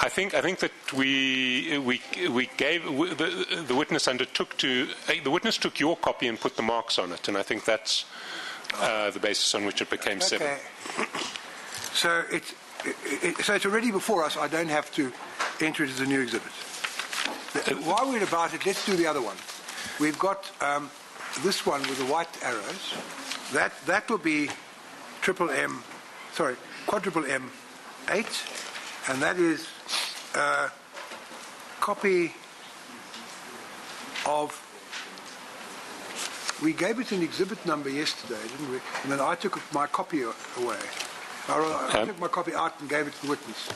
I think that we gave the witness undertook to the witness took your copy and put the marks on it, and I think that's the basis on which it became 7. Okay. So it's already before us. I don't have to enter it as a new exhibit. While we're about it, let's do the other one. We've got this one with the white arrows. That will be quadruple M8, and that is a copy of. We gave it an exhibit number yesterday, didn't we? And then I took my copy away. I took my copy out and gave it to the witness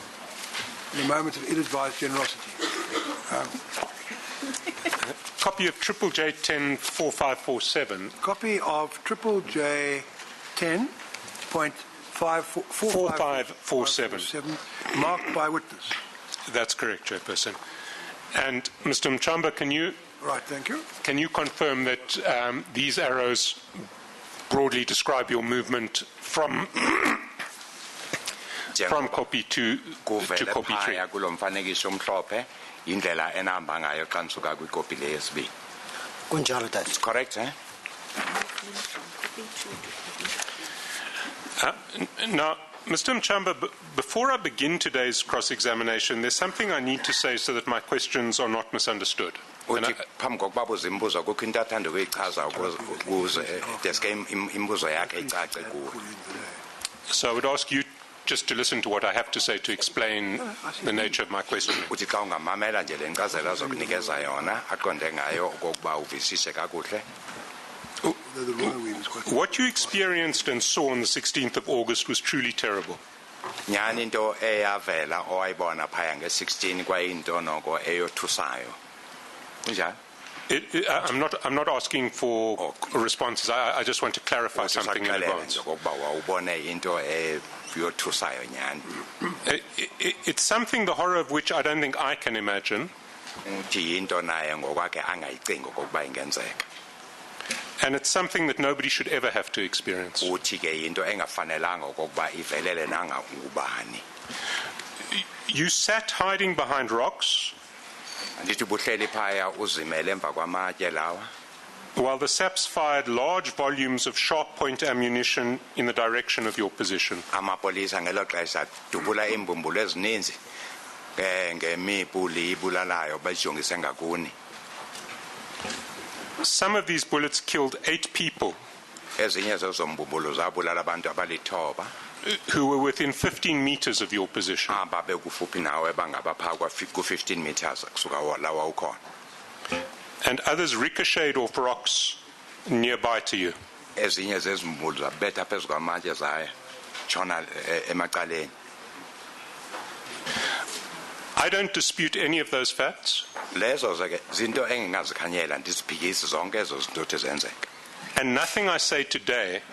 in a moment of ill-advised generosity. Copy of J104547. Copy of J10.4547. Marked by witness. That's correct, Chairperson. And Mr. Mchamba, can you... Right, thank you. Can you confirm that these arrows broadly describe your movement from copy to copy 3? That's correct, eh? Now, Mr. Mchamba, before I begin today's cross-examination, there's something I need to say so that my questions are not misunderstood. So I would ask you just to listen to what I have to say to explain the nature of my questioning. What you experienced and saw on the 16th of August was truly terrible. I'm not asking for responses. I just want to clarify something in advance. It's something the horror of which I don't think I can imagine. And it's something that nobody should ever have to experience. You sat hiding behind rocks while the SAPs fired large volumes of sharp point ammunition in the direction of your position. Some of these bullets killed 8 people who were within 15 meters of your position. And others ricocheted off rocks nearby to you. I don't dispute any of those facts. And nothing I say today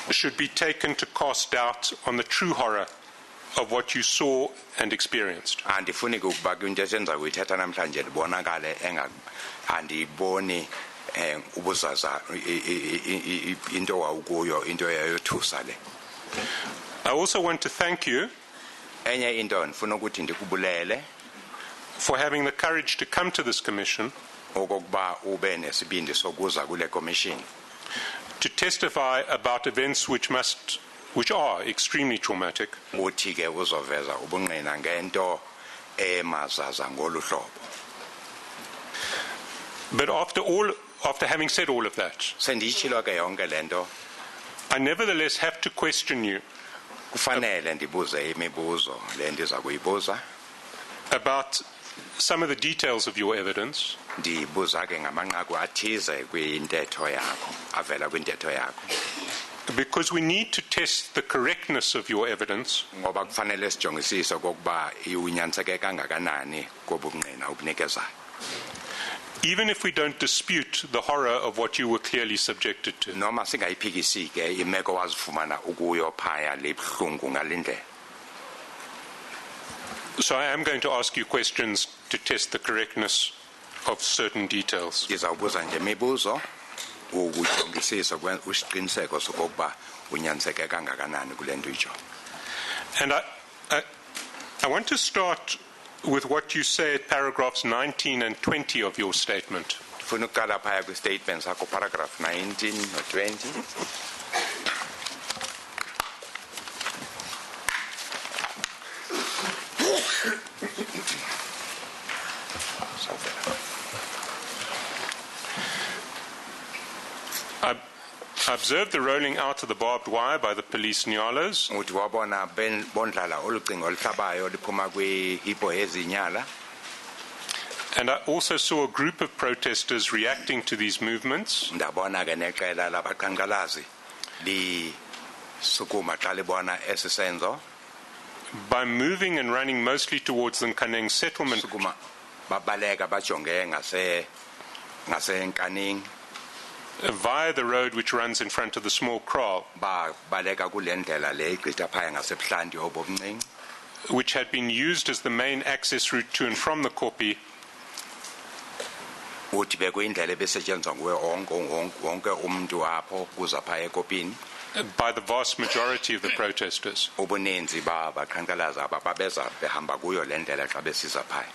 should be taken to cast doubt on the true horror of what you saw and experienced. I also want to thank you for having the courage to come to this commission to testify about events which are extremely traumatic. But after having said all of that, I nevertheless have to question you about some of the details of your evidence, because we need to test the correctness of your evidence even if we don't dispute the horror of what you were clearly subjected to. So I am going to ask you questions to test the correctness of certain details. And I want to start with what you say at paragraphs 19 and 20 of your statement. Funa ukuqala phaya kwi-statement sakho paragraph 19 no-20. I observed the rolling out of the barbed wire by the police nyalas, Uthi wabona bondlala olucingo oluhlabayo liphuma kwi-hippo yezinyala. and I also saw a group of protesters reacting to these movements. Ndabona ke neqela labaqhankqalazi lisukuma xa libona esi senzo. By moving and running mostly towards the Nkaneng settlement, Sukuma babaleka bajonge ngasenkaning. via the road which runs in front of the small kraal, Baleka kule ndlela le igqitha phaya ngasebuhlanti obumncinci. which had been used as the main access route to and from the Kopi, Uthi bekuyindlela ebesetshenziswa nguye wonke umntu apho kuza phaya ekopini. by the vast majority of the protesters. Ubuninzi babaqhankqalazi aba babeza behamba kuyo le ndlela xa besiza phaya.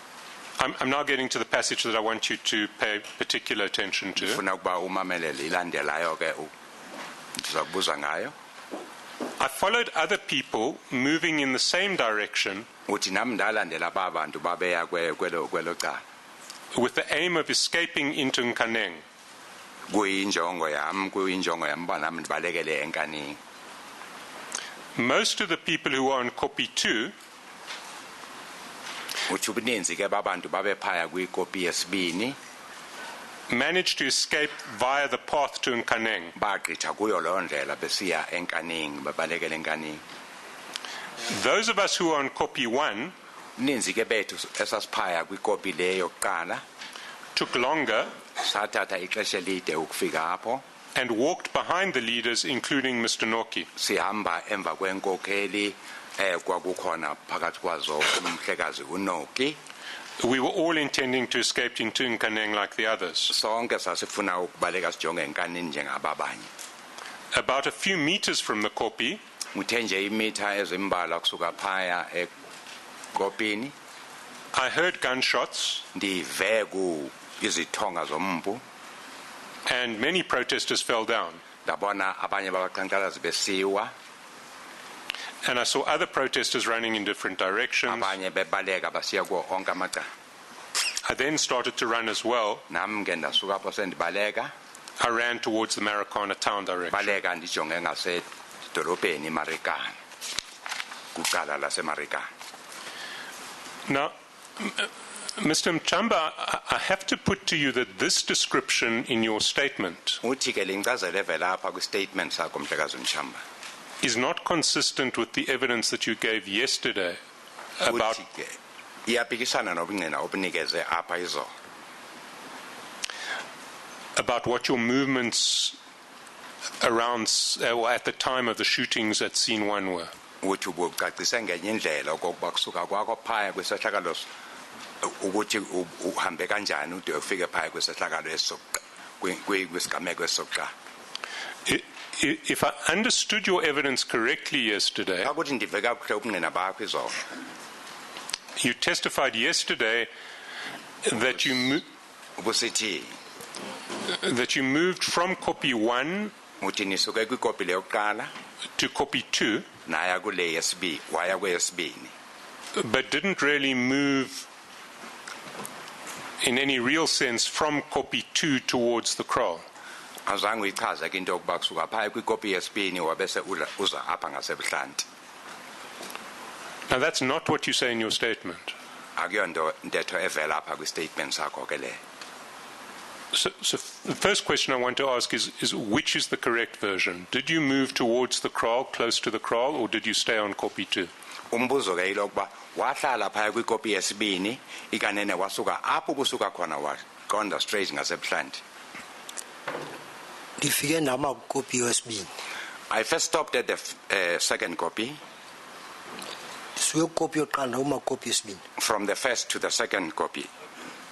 I'm now getting to the passage that I want you to pay particular attention to. Ufuna ukuba umamelele ilandelayo ke ndiza kubuza ngayo. I followed other people moving in the same direction Uthi nam ndalandela aba bantu babeya kwelo cala. with the aim of escaping into Nkaneng. Kuyinjongo yam uba nam ndibalekele enkaningi. Most of the people who were on Kopi 2 Uthi ubuninzi ke babantu babe phaya kwikopi yesibini managed to escape via the path to Nkaneng. bagqitha kuyo loo ndlela besiya enkaningi babalekele enkaningi. Those of us who were on Kopi 1 Uninzi ke bethu esasiphaya kwikopi le yokuqala took longer sathatha ixesha elide ukufika apho. and walked behind the leaders, including Mr. Noki. Sihamba emva kwenkokheli kwakukhona phakathi kwazo umhlekazi uNoki. We were all intending to escape into Nkaneng like the others. Sonke sasifuna ukubaleka sijonge enkanini njengababanye. About a few meters from the Kopi, Ngithe nje imitha ezimbalwa kusuka phaya ekopini I heard gunshots ndive ku izithonga zompu. and many protesters fell down. Ndabona abanye babaqhankqalazi besiwa, And I saw other protesters running in different directions. abanye bebaleka basiya kuwo onke amacala. I then started to run as well. Nam ke ndasuka apho sendibaleka, I ran towards the Marikana town direction. baleka ndijonge ngasedolobheni Marikana, kuqala laseMarikana. Now, Mr. Mchamba, I have to put to you that this description in your statement Uthi ke linkcazelo evela apha kwi-statement sakho Mhlekazi Mshamba. is not consistent with the evidence that you gave yesterday about Uthi ke iyapikisana nobungqina obunikeze apha izolo. what your movements around or at the time of the shootings at scene 1 were. Uthi ubucacise ngenye indlela okokuba kusuka kwakho phaya kwisehlakalo ukuthi uhambe kanjani ude ufike phaya kwisehlakalo kwisigameko esisokuqala. If I understood your evidence correctly yesterday, Akuthi ndive kakuhle ubungqina bakho izolo. you testified yesterday that Ubusithi that you moved from Kopi 1 uthi nisuke kwikopi le yokuqala to Kopi 2, naya kule yesibini waya kweyesibini. but didn't really move in any real sense from Kopi 2 towards the kraal. Azange uyichaze ke into yokuba kusuka phaya kwikopi yesibini wabese uza apha ngasebuhlanti. Now that's not what you say in your statement. Akuyonto ntetho evela apha kwi-statement sakho ke le. So the first question I want to ask is which is the correct version? Did you move towards the kraal, close to the kraal, or did you stay on Kopi 2? Umbuzo ke ilokuba wahlala phaya kwikopi yesibini ikanene wasuka apho kusuka khona waqonda straight ngasebuhlanti. Ndifike nama kwikopi yesibini. I first stopped at the second copy. Suke kwikopi yokuqala uma kwikopi yesibini. From the first to the second copy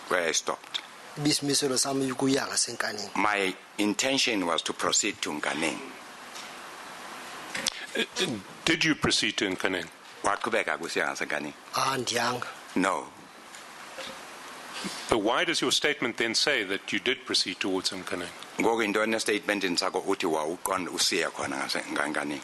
where I stopped. Bisimiselo sami ukuya ngasenkanini. My intention was to proceed to Nkaneng. Did you proceed to Nkaneng? waqhubeka kusiya ngasenkani? andiyanga. No. But why does your statement then say that you did proceed towards Nkaneng? Ngoku intoni statement sakho uthi wawuqonda usiya khona ngasenkani?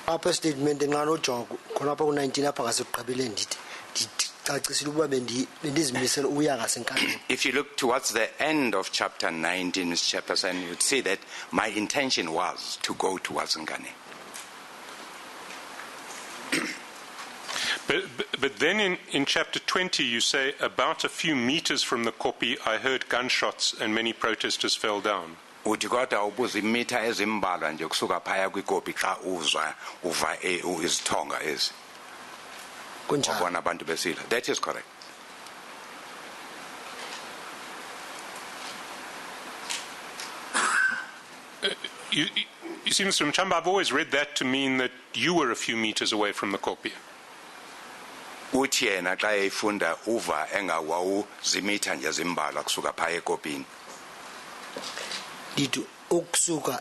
Apha statement nxa nojonga khona apha ku-19 apha ngasekugqibeleni ndicacisile ukuba bendizimisele uya ngasenkani. If you look towards the end of chapter 19, Mr. Chairperson, you'd see that my intention was to go towards Nkane. But then in chapter 20 you say, about a few meters from the kopi, I heard gunshots and many protesters fell down. Uthi kodwa ubuza imitha ezimbalwa nje kusuka phaya kwikopi xa uva izithonga ezi. Kunjani? Wabona abantu besila. That is correct. You see, Mr. Mchamba, I've always read that to mean that you were a few meters away from the kopi. Uthi yena xa efunda uva engawawu zimitha nje zimbalwa kusuka phaya ekopini. Ndithi ukusuka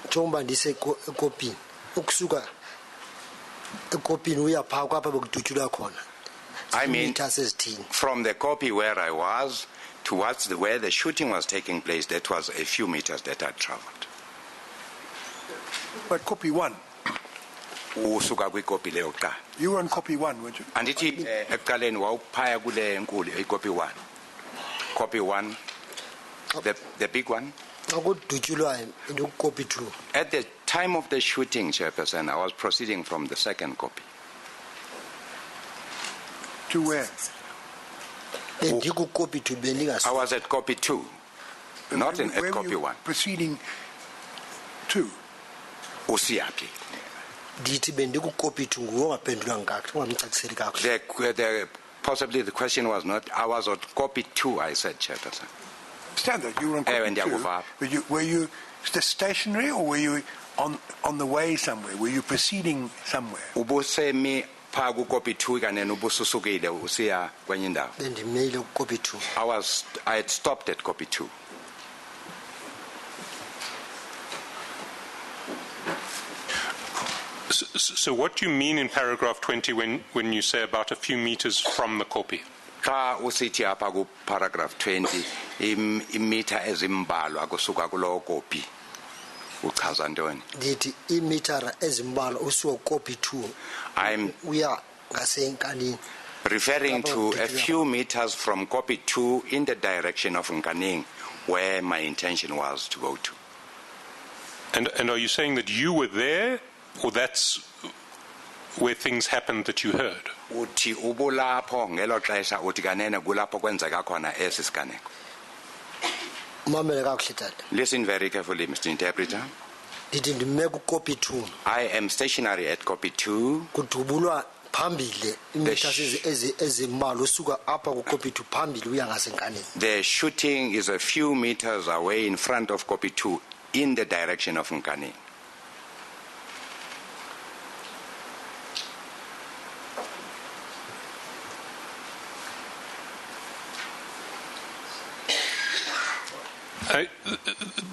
njengoba ndisekopini ukusuka ekopini uya phaa kwapha bekudutyulwa khona. I mean, meters ezithini. from the copy where I was towards where the shooting was taking place, that was a few meters that I traveled. But copy 1. Usuka kwikopi leyo kuqala. You were on copy 1, weren't you? Andithi ekuqaleni wawuphaya kule enkulu icopy 1. Copy 1, the big one. Akudutyulwayo ndikukopi 2. At the time of the shooting, Chairperson, I was proceeding from the second copy. To where? Bendikukopi 2 bendingas. I was at copy 2, not at Where copy were you 1. proceeding to? Usiyaphi. Ndithi bendikukopi 2 nguwe ongaphendula ngakho ungamcaciseli kakuhle. Possibly the question was not, I was at copy 2, I said, Chairperson. Understand that you were on copy 2. Were you stationary or were you on the way somewhere? Were you proceeding somewhere? Ubusemi pha ku copy 2 kanene ubususukile usiya kwenye indawo. Bendimeyile kukopi 2. I had stopped at copy 2. So what do you mean in paragraph 20 when you say about a few meters from the kopi? Xa usithi apha ku paragraph 20 imitha ezimbalwa kusuka kulo kopi uchaza ntoni? Ndithi imitara ezimbalwa usuka kopi 2 I'm uya ngasenkanini. referring to a few meters from copy 2 in the direction of Nkaneng, where my intention was to go to. And are you saying that you were there, or that's where things happened that you heard? Uthi ubulapho ngelo xesha uthi kanene kulapho kwenzeka khona esi siganeko. Mamele kakuhle tata. Listen very carefully, Mr. Interpreter. Ndithi ndime kukopi 2. I am stationary at copy 2. Kudubulwa phambili imitha ezimbalwa usuka apha kukopi 2 phambili uya ngasenkanini. The shooting is a few meters away in front of copy 2 in the direction of Nkaneng.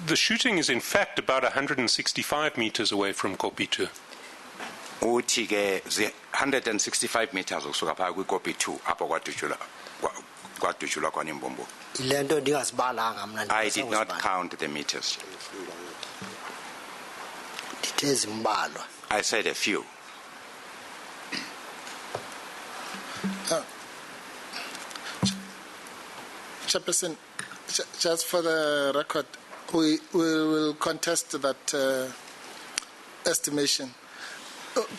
The shooting is in fact about 165 meters away from kopi 2. Uthi ke 165 meters ukusuka phaya kwikopi 2 apho kwadutshulwa khona imbombo. Ile nto ndingazibalanga mna. I did not count the meters. Ndithi ezimbalwa. I said a few. Chairperson, just for the record, we will contest that estimation.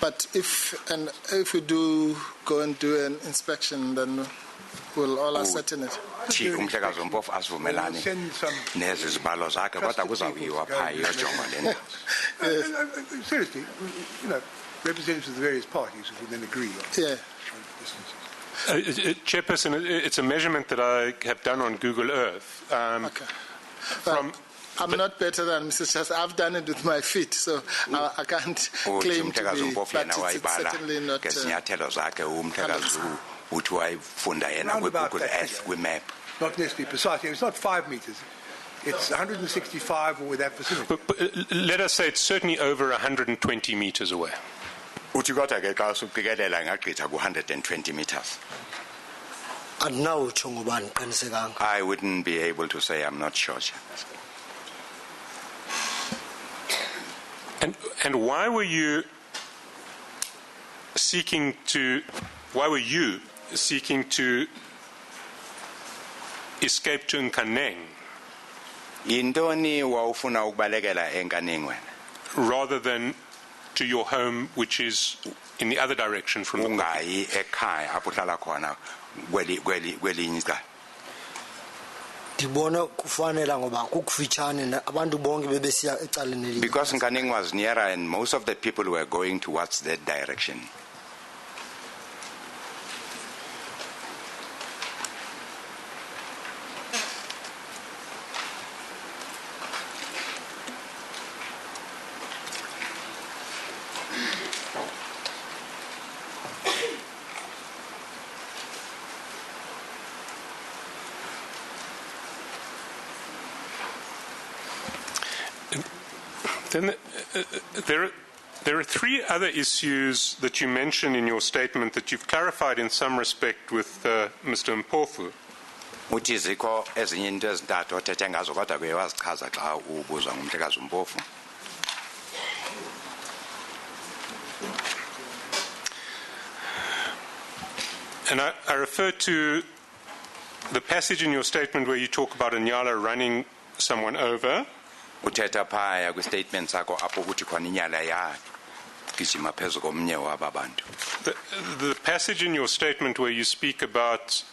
But if we do go and do an inspection, then we'll all ascertain it. Umhlekazi uMpofu asivumelani nezi zibalo zakhe kodwa kuzawiwa phaya iyojongwa lena. Seriously, representatives of the various parties will then agree on distances. Chairperson, it's a measurement that I have done on Google Earth. Okay. I'm not better than Mr. Chas. I've done it with my feet, so I can't claim to be, but it's certainly not... Not necessarily precisely. It's not 5 meters. It's 165 or with that vicinity. But let us say it's certainly over 120 meters away. uthi kodwa ke xa usuqikelela ngagqitha ku-120 meters. andinawutsho ngoba andiqinisekanga. I wouldn't be able to say, I'm not sure. And why were you seeking to escape to Nkaneng Yintoni wawufuna ukubalekela eNkaneng wena? rather than to your home, which is in the other direction from the Ungayi ekhaya apho uhlala khona kwelinye icala. Ndibona kufanela ngoba kukufitshane abantu bonke bebesiya ecaleni elinye. Because Nkaneng was nearer and most of the people were going towards that direction. Then there are three other issues that you mention in your statement that you've clarified in some respect with Mr. Mpofu. Uthi zikho ezinye into ezintathu othethe ngazo kodwa ke wazichaza xa ubuzwa ngumhlekazi uMpofu. And I refer to the passage in your statement where you talk about a Nyala running someone over. Uthetha phaya kwi-statement sakho apho kuthi khona inyala yagijima phezu komnye waba bantu. The passage in your statement where you speak about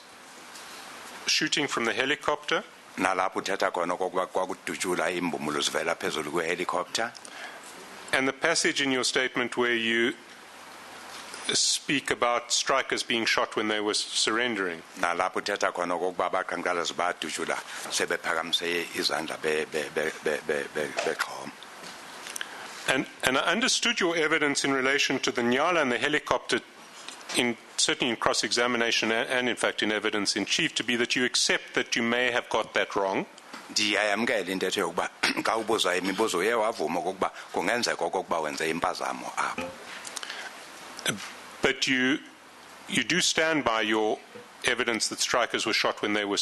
shooting from the helicopter. Nalapho uthetha khona okokuba kwakudutshula iimbumulo zivela phezulu kwe-helicopter. And the passage in your statement where you speak about strikers being shot when they were surrendering. Nalapho uthetha khona okokuba abaqhankqalazi badutshula sebephakamise izandla bexhoma. And I understood your evidence in relation to the Nyala and the helicopter, certainly in cross-examination and in fact in evidence in chief, to be that you accept that you may have got that wrong. Ndiyayamkela intetho yokuba xa ubuzwa imibuzo uye wavuma okokuba kungenzeka okokuba wenze impazamo apho. But you do stand by your evidence that strikers were shot when they were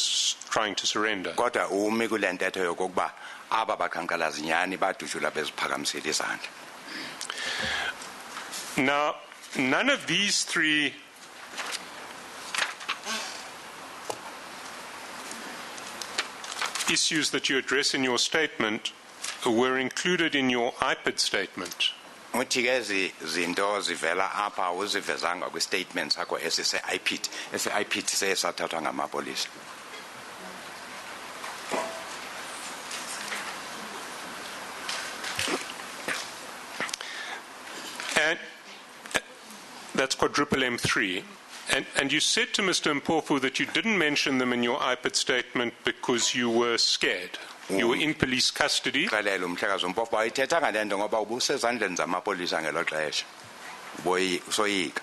trying to surrender. Kodwa umi kule ntetho yokokuba aba baqhankqalazi nyhani badutshula beziphakamisile izandla. Now, none of these three issues that you address in your statement were included in your IPID statement. Uthi ke zinto zivela apha uzivezanga kwi-statement sakho esise-IPID. Ese-IPID sesathathwa ngamapolisa. And that's quadruple M3. And you said to Mr. Mpofu that you didn't mention them in your IPID statement because you were scared. You were in police custody. Xelela umhlekazi uMpofu wayithethanga le nto ngoba ubusezandleni zamapolisa ngelo xesha. Usoyika.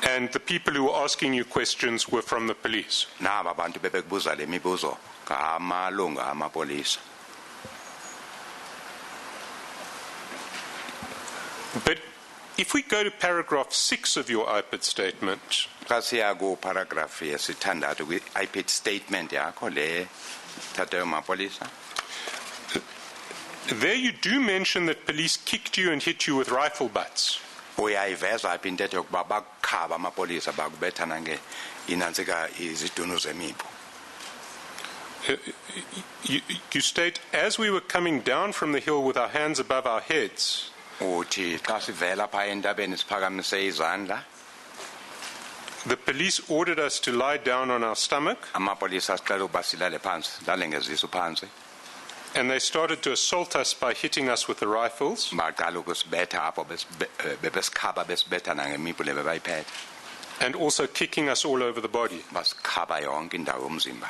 And the people who were asking you questions were from the police. Naba bantu bebekubuza le mibuzo ngamalungu amapolisa. But if we go to paragraph 6 of your IPID statement, Xa siya ku-paragraph yesithandathu kwi-IPID statement yakho le thathwe ngamapolisa. there you do mention that police kicked you and hit you with rifle butts. Uyayiveza apha intetho yokuba bakukhaba amapolisa bakubetha nange inantsika izidunu zemipu. You state, as we were coming down from the hill with our hands above our heads, Uthi xa sivela phaa entabeni siphakamise izandla. the police ordered us to lie down on our stomach, Amapolisa asicela ukuba silale phansi, lale ngezisu phansi. and they started to assault us by hitting us with the rifles. Baqala ukusibetha apho bebesikhaba besibetha nangemipu le bebayiphethe. And also kicking us all over the body. Basikhaba yonke indawo yomzimba.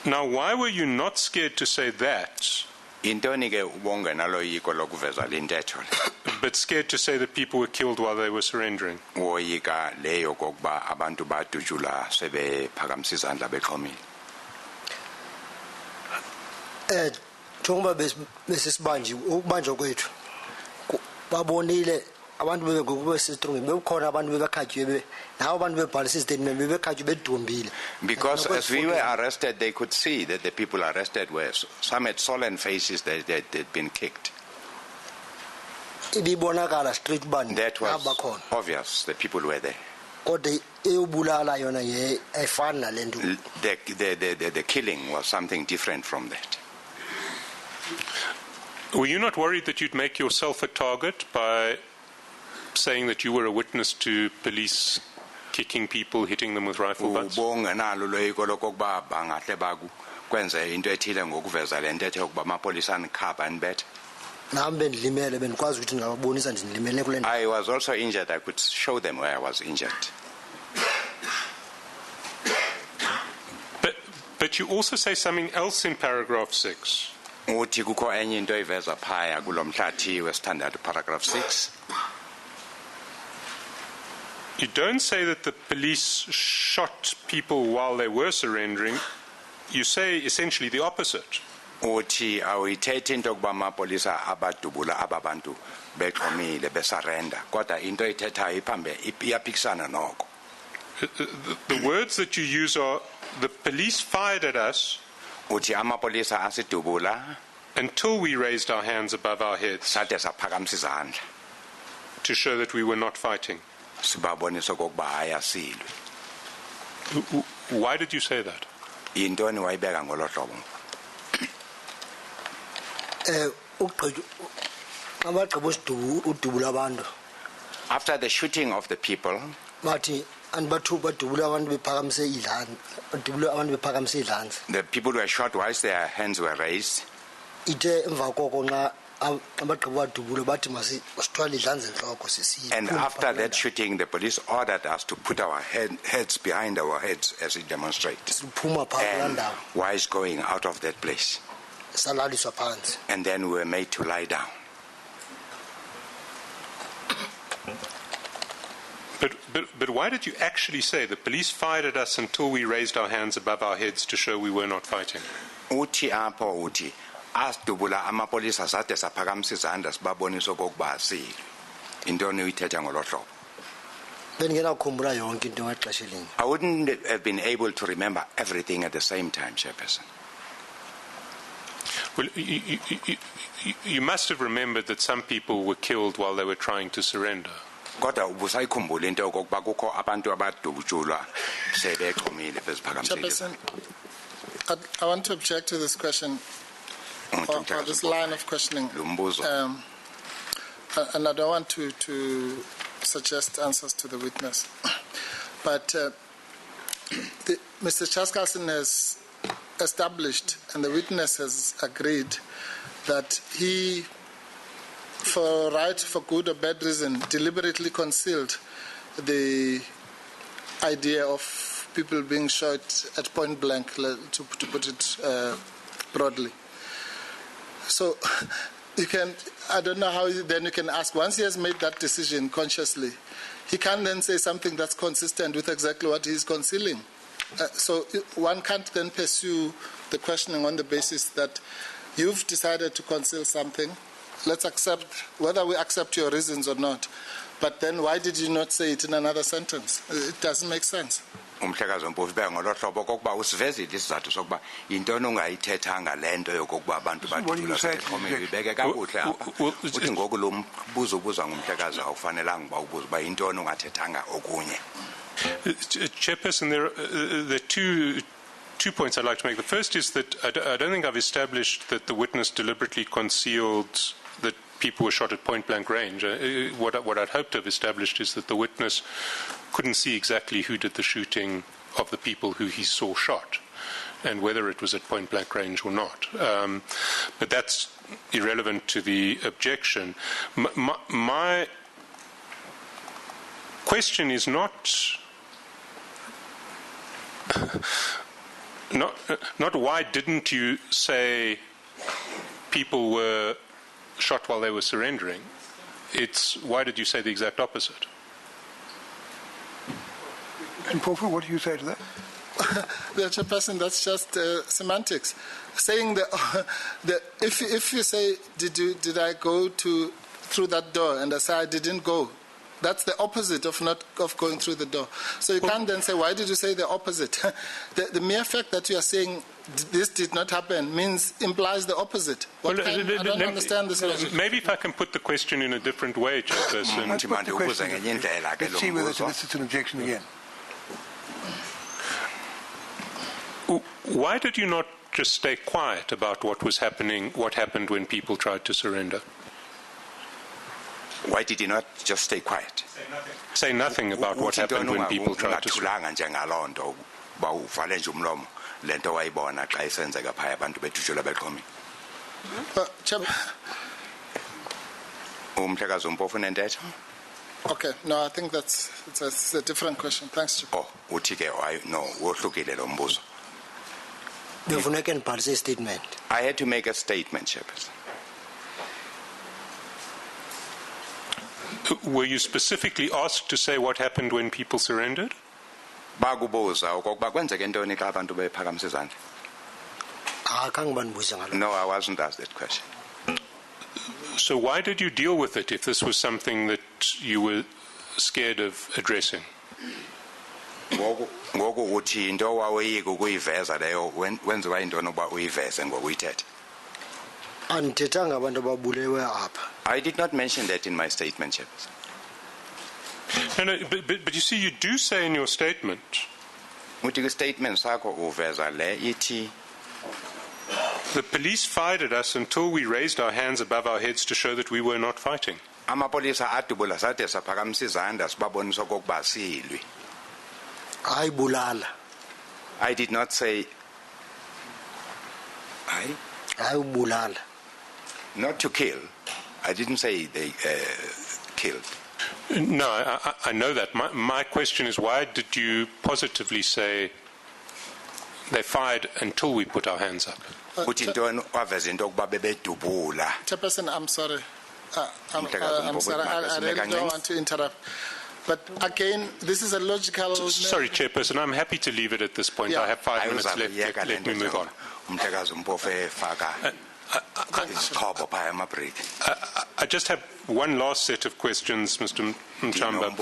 Now, why were you not scared to say that, Intoni ke ubongenaloyiko lokuveza le ntetho le? but scared to say that people were killed while they were surrendering? Woyika leyo kokuba abantu badutshula sebephakamisa izandla bexhomile. njengoba besisibanje ukubanjwa kwethu babonile abantu bebengokube sistrong bekhona abantu bebekhatywe nawo abantu bebhalisa istatement bebekhatywe bedumbile Because as we were arrested, they could see that the people arrested were, some had sullen faces that they'd been kicked. ibibonakala straight bani That was abakhona obvious, the people were there. kodwa eyobulala yona ayifani nalento The killing was something different from that. Were you not worried that you'd make yourself a target by saying that you were a witness to police kicking people, hitting them with rifle butts? Ubongenalo loyiko lokokuba bangahle bakwenze into ethile ngokuveza le nto ethe ukuba amapolisa anikhapha anibethe. nami bendilimele bendikwazi ukuthi ndingababonisa ndilimele kule nto I was also injured. I could show them where I was injured. But you also say something else in paragraph 6. Uthi kukho enye into iveza phaya kulomhlathi wesithandathu paragraph 6. You don't say that the police shot people while they were surrendering. You say essentially the opposite. Uthi awuyithethi into yokuba amapolisa abadubula ababantu bexhomile besarenda kodwa into ithethayo iphambe iyaphikisana noko. The words that you use are, the police fired at us Uthi amapolisa asidubula until we raised our hands above our heads sade saphakamisa izandla to show that we were not fighting. sibabonisa okokuba ayasilwe. Why did you say that? Yintoni wayibeka ngolo hlobo? abagqiba udubula abantu After the shooting of the people, bathi badubula abantu bephakamise idlanza badubula abantu bephakamise idlanza the people were shot whilst their hands were raised. ithe emva koko nxa abagqiba badubula bathi masithwale idlanza enhloko sisiye And after that shooting, the police ordered us to put our heads behind our heads as we demonstrate. siphuma phaa kulaa And ndawo whilst going out of that place. salaliswa phansi And then we were made to lie down. But why did you actually say the police fired at us until we raised our hands above our heads to show we were not fighting? Uthi apho uthi asidubula amapolisa sade saphakamisa izandla sibabonisa okokuba asilwe. Intoni uyithetha ngolo hlobo? bendingenakukhumbula yonke into ngexesha elinye I wouldn't have been able to remember everything at the same time, Chairperson. Well, you must have remembered that some people were killed while they were trying to surrender. Kodwa ubusayikhumbula into okokuba kukho abantu abadubujulwa sebexhomile beziphakamisa Chairperson, I want to object to this question or this line of questioning. And I don't want to suggest answers to the witness. But Mr. Chaskalson has established, and the witness has agreed, that he, for right, for good or bad reason, deliberately concealed the idea of people being shot at point blank, to put it broadly. So you can, I don't know how then you can ask, once he has made that decision consciously, he can then say something that's consistent with exactly what he's concealing. So one can't then pursue the questioning on the basis that you've decided to conceal something. Let's accept, whether we accept your reasons or not. But then why did you not say it in another sentence? It doesn't make sense. Umhlekazi Mpofu beka ngolo hlobo kokuba usivezile isizathu sokuba intoni ungayithethanga lento yokuba abantu badlula sekhomile ibeke kakuhle apha uthi ngoku lo mbuzo ubuzwa ngumhlekazi awufanelanga uba ubuze uba intoni ungathethanga okunye. Chairperson, there are two points I'd like to make. The first is that I don't think I've established that the witness deliberately concealed that people were shot at point-blank range. What I'd hoped to have established is that the witness couldn't see exactly who did the shooting of the people who he saw shot, and whether it was at point-blank range or not. But that's irrelevant to the objection. My question is not why didn't you say people were shot while they were surrendering. It's why did you say the exact opposite? And Mpofu, what do you say to that? the Chairperson, that's just semantics. Saying if you say, did I go through that door, and I say I didn't go, that's the opposite of going through the door. So you can't then say, why did you say the opposite? The mere fact that you are saying this did not happen implies the opposite. I don't understand this logic. Maybe if I can put the question in a different way, Chairperson. Let's put the question. Let's see whether it's an objection again. Why did you not just stay quiet about what happened when people tried to surrender? Why did you not just stay quiet? Say nothing about what happened when people tried to surrender. Okay, no, I think it's a different question. Thanks, Chair. Oh, no, statement. I had to make a statement, Chairperson. Were you specifically asked to say what happened when people surrendered? No, I wasn't asked that question. So why did you deal with it if this was something that you were scared of addressing? I did not mention that in my statement, Chairperson. No, but you see, you do say in your statement. The police fired at us until we raised our hands above our heads to show that we were not fighting. I did not say not to kill. I didn't say they killed. No, I know that. My question is, why did you positively say they fired until we put our hands up? Chairperson, I'm sorry. I'm sorry. I really don't want to interrupt. But again, this is a logical... Sorry, Chairperson, I'm happy to leave it at this point. Yeah. I have 5 minutes left. Let me move on. I just have one last set of questions, Mr. Mchamba.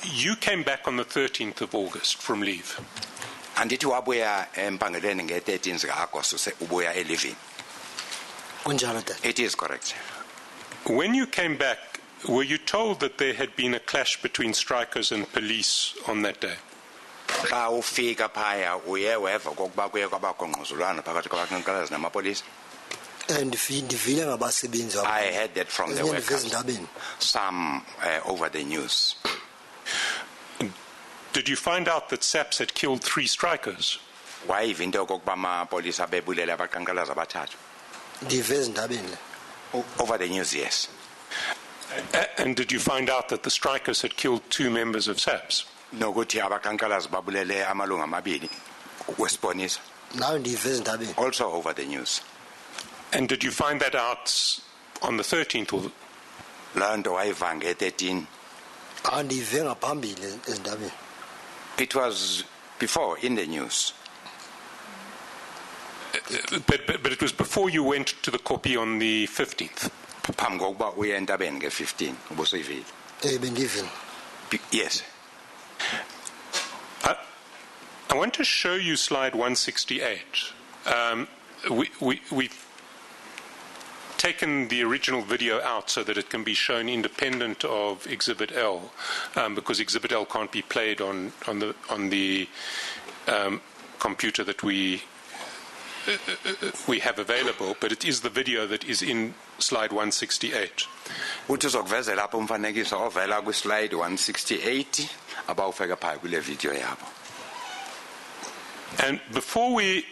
You came back on the 13th of August from leave. It is correct. When you came back, were you told that there had been a clash between strikers and police on that day? I heard that from the workers, some over the news. Did you find out that SABC had killed 3 strikers? Over the news, yes. And did you find out that the strikers had killed 2 members of SABC? Also over the news. And did you find that out on the 13th? Or... It was before in the news. But it was before you went to the copy on the 15th? Yes. I want to show you slide 168. We've taken the original video out so that it can be shown independent of Exhibit L, because Exhibit L can't be played on the computer that we have available, but it is the video that is in slide 168. Uthi uzokuvezela lapho umfanekiso ovela ku slide 168 abawufeka phaya kule video yabo. And before we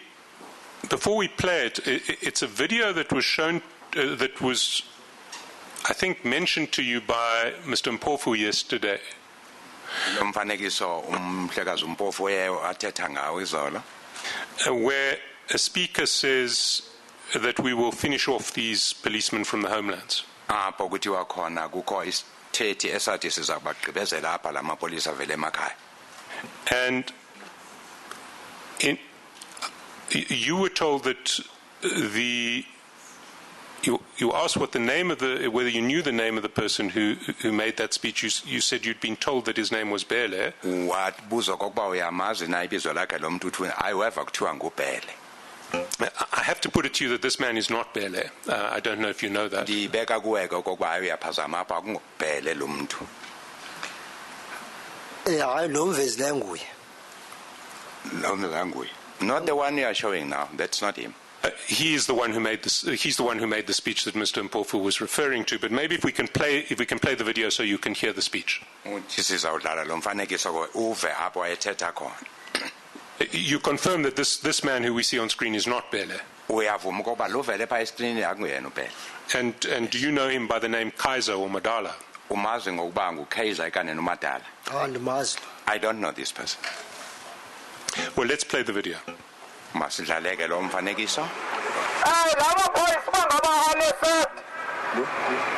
play it, it's a video that was shown, that was, I think, mentioned to you by Mr. Mpofu yesterday. Where a speaker says that we will finish off these policemen from the homelands. isithethi esathi siza kubagqibezela apha la mapolisa vele emakhaya. And you were told that you asked what the name of whether you knew the name of the person who made that speech. You said you'd been told that his name was Bele. Wabuza kokuba uyamazi na ibizo lakhe lo mntu uthi ayiweva kuthiwa nguBhele. I have to put it to you that this man is not Bele. I don't know if you know that. Ndibeka kuwe kokuba uyaphazama apha kunguBhele lo mntu. hayi lo mvezi nguye. Lo mvezi nguye. Not the one you are showing now. That's not him. He is the one who made this. He's the one who made the speech that Mr. Mpofu was referring to. But maybe if we can play the video so you can hear the speech. You confirm that this man who we see on screen is not Bele. And do you know him by the name Kaiser or Madala? I don't know this person. Well, let's play the video. Masidlaleke lo mfanekiso. Lama boys bangabahale first.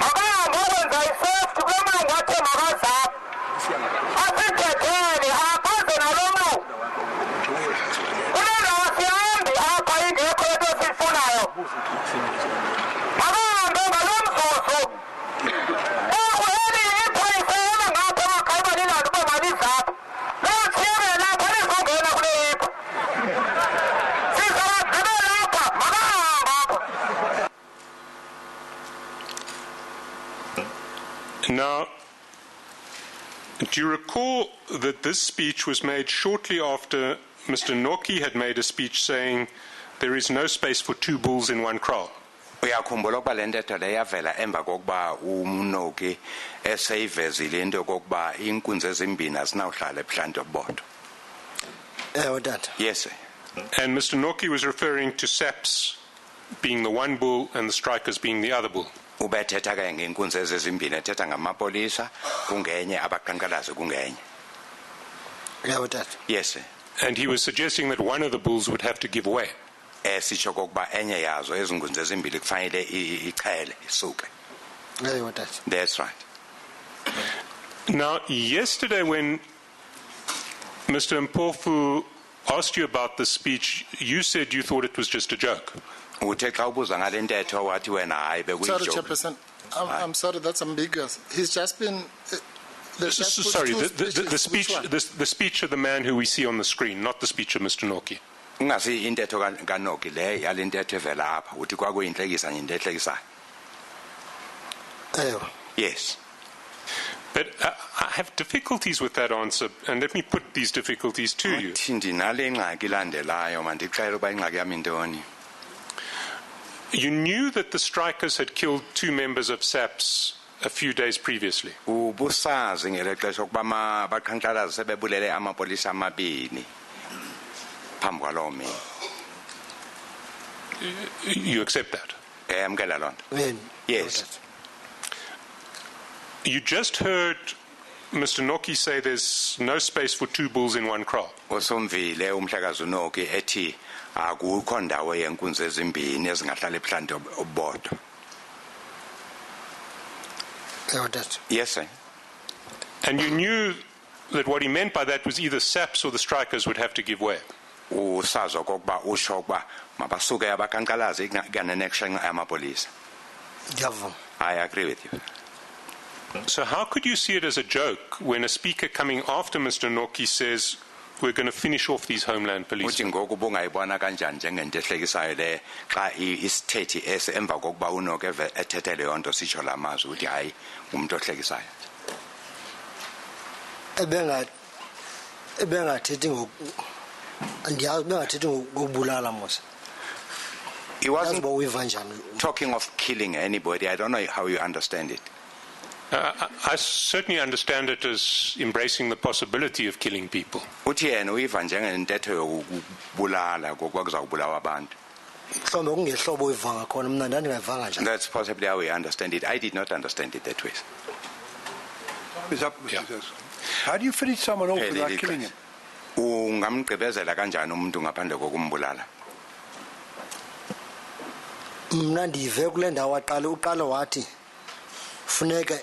Akangakwenza i-first kuma ngathi makazapha. Asithethele aphaze nalomo. Kunendawo sihambi apha ingekho into esiyifunayo. Akahambe ngalo mzuzu. Ehweni iphoyisa ngapha emakhaya linalo uba malizapha. Lotshiyeke lapha lizongena kule yipho. Now, do you recall that this speech was made shortly after Mr. Noki had made a speech saying there is no space for two bulls in one kraal? Uyakhumbula ukuba le ntetho le yavela emva kokuba uMnoki eseyivezile into yokokuba inkunzi ezimbini azinawuhlala ebuhlanti bodwa. Tata. Yes, sir. And Mr. Noki was referring to SAPS being the one bull and the strikers being the other bull. Ubethetha ke ngenkunzi ezimbini ethetha ngamapolisa kungenye abaqhankqalazi kungenye. Tata. Yes, sir. And he was suggesting that one of the bulls would have to give way. Sitsho kokuba enye yazo ezinkunzi ezimbili kufanele ichele isuke. Tata. That's right. Now, yesterday when Mr. Mpofu asked you about the speech, you said you thought it was just a joke. Sorry, Chairperson. I'm sorry, that's ambiguous. He's just been... Sorry, the speech of the man who we see on the screen, not the speech of Mr. Noki. Yes. But I have difficulties with that answer, and let me put these difficulties to you. You knew that the strikers had killed 2 members of SAPS a few days previously. You accept that? Yes. You just heard Mr. Noki say there's no space for 2 bulls in one kraal. Yes, sir. And you knew that what he meant by that was either SAPS or the strikers would have to give way. I agree with you. So how could you see it as a joke when a speaker coming after Mr. Noki says we're going to finish off these homeland police? He wasn't talking of killing anybody. I don't know how you understand it. I certainly understand it as embracing the possibility of killing people. That's possibly how we understand it. I did not understand it that way. Yeah. How do you finish someone off without killing him? Mna ndive kule ndawo aqala wathi funeka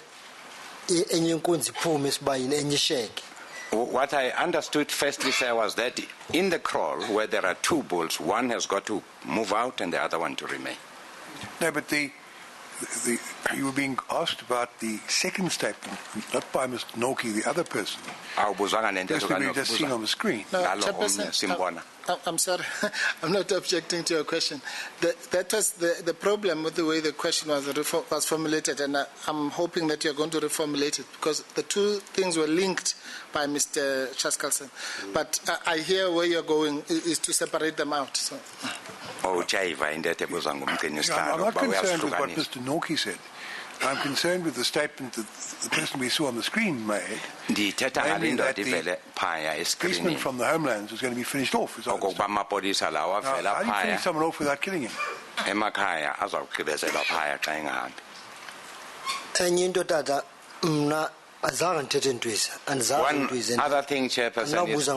enye inkunzi iphume isibayini enye isheke. What I understood firstly, sir, was that in the kraal, where there are two bulls, one has got to move out and the other one to remain. No, but you were being asked about the second statement, not by Mr. Noki, the other person. We just seen on the screen. No, Chairperson, I'm sorry, I'm not objecting to your question. That was the problem with the way the question was formulated, and I'm hoping that you're going to reformulate it, because the two things were linked by Mr. Chaskalson. But I hear where you're going is to separate them out. So. I'm not concerned with what Mr. Noki said. I'm concerned with the statement that the person we saw on the screen made, namely that the policeman from the homelands was going to be finished off. How do you finish someone off without killing him? One other thing, Chairperson, is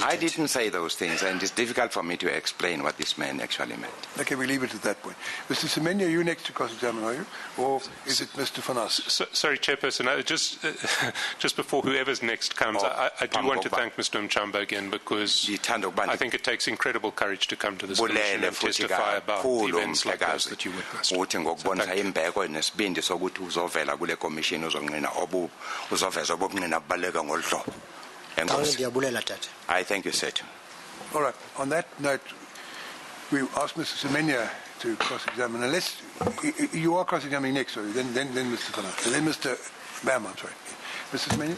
I didn't say those things, and it's difficult for me to explain what this man actually meant. Okay, we leave it at that point. Mr. Semenya, are you next to cross-examine, are you? Or is it Mr. Fanas? Sorry, Chairperson, just before whoever's next comes, I do want to thank Mr. Mchamba again, because I think it takes incredible courage to come to this commission and testify about events like those that you witnessed. I thank you, sir. All right. On that note, we ask Mr. Semenya to cross-examine. Unless you are cross-examining next, sorry. Then Mr. Fanas. And then Mr. Bam, I'm sorry. Mr. Semenya?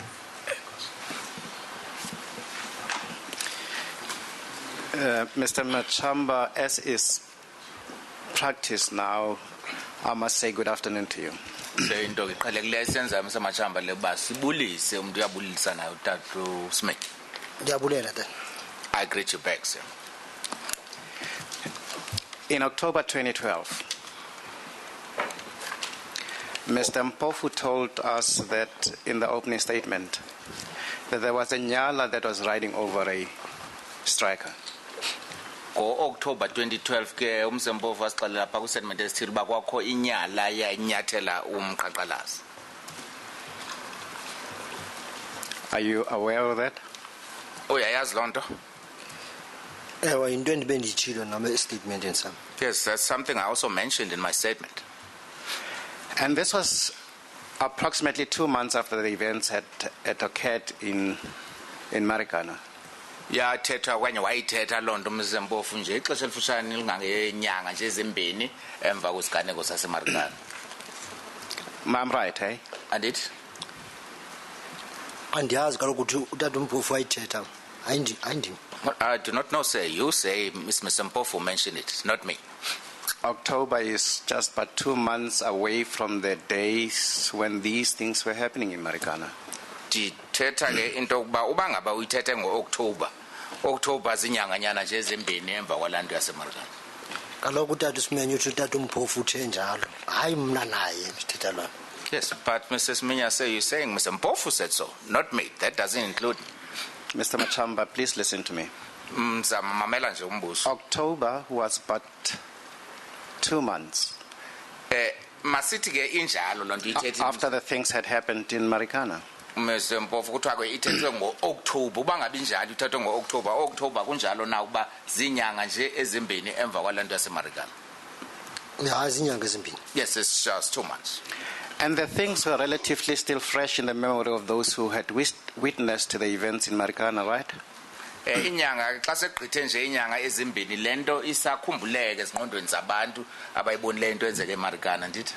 Mr. Machamba, as is practice now, I must say good afternoon to you. I greet you back, sir. In October 2012, Mr. Mpofu told us that in the opening statement that there was a nyala that was riding over a striker. October 2012 ke umsempofu wasixelela pha ku-statement esithile uba kwakho inyala yanyathela umqaqalazi. Are you aware of that? Uyayazi loo nto? Ewa into endibendiyitshilo nami statement sam. Yes, that's something I also mentioned in my statement. And this was approximately 2 months after the events had occurred in Marikana. Ya thetha kwanye wayithetha loo nto umsempofu nje ixesha elifutshane lingangenyanga nje ezimbini emva kwesiganeko sasemarikana. I'm right, eh? Andithi? Andiyazi kaloku ukuthi utata uMpofu wayithetha. Ayindi. I do not know, sir. You say Ms. Mpofu mentioned it, not me. October is just but 2 months away from the days when these things were happening in Marikana. Ndithetha ke into yokuba uba ngaba uyithethe ngo-October zinyanganyana nje ezimbini emva kwalaa nto yasemarikana. Kaloku utata uSimenya uthi utata uMpofu uthe njalo. Hayi mna naye ndithetha loo. Yes, but Mr. Semenya, you're saying Mr. Mpofu said so, not me. That doesn't include me. Mr. Machamba, please listen to me. October was but 2 months after the things had happened in Marikana. Mr. Mpofu kuthiwa ke ithethwe ngo-October uba ngabi njalo ithethwe ngo-October kunjalo na ukuba zinyanga nje ezimbini emva kwalaa nto yasemarikana. Zinyanga ezimbini. Yes, it's just 2 months. And the things were relatively still fresh in the memory of those who had witnessed the events in Marikana, right? Inyanga xa segqithe nje inyanga ezimbini lento isakhumbuleke ezingqondweni zabantu abayibonile into enzeke eMarikana ndithi.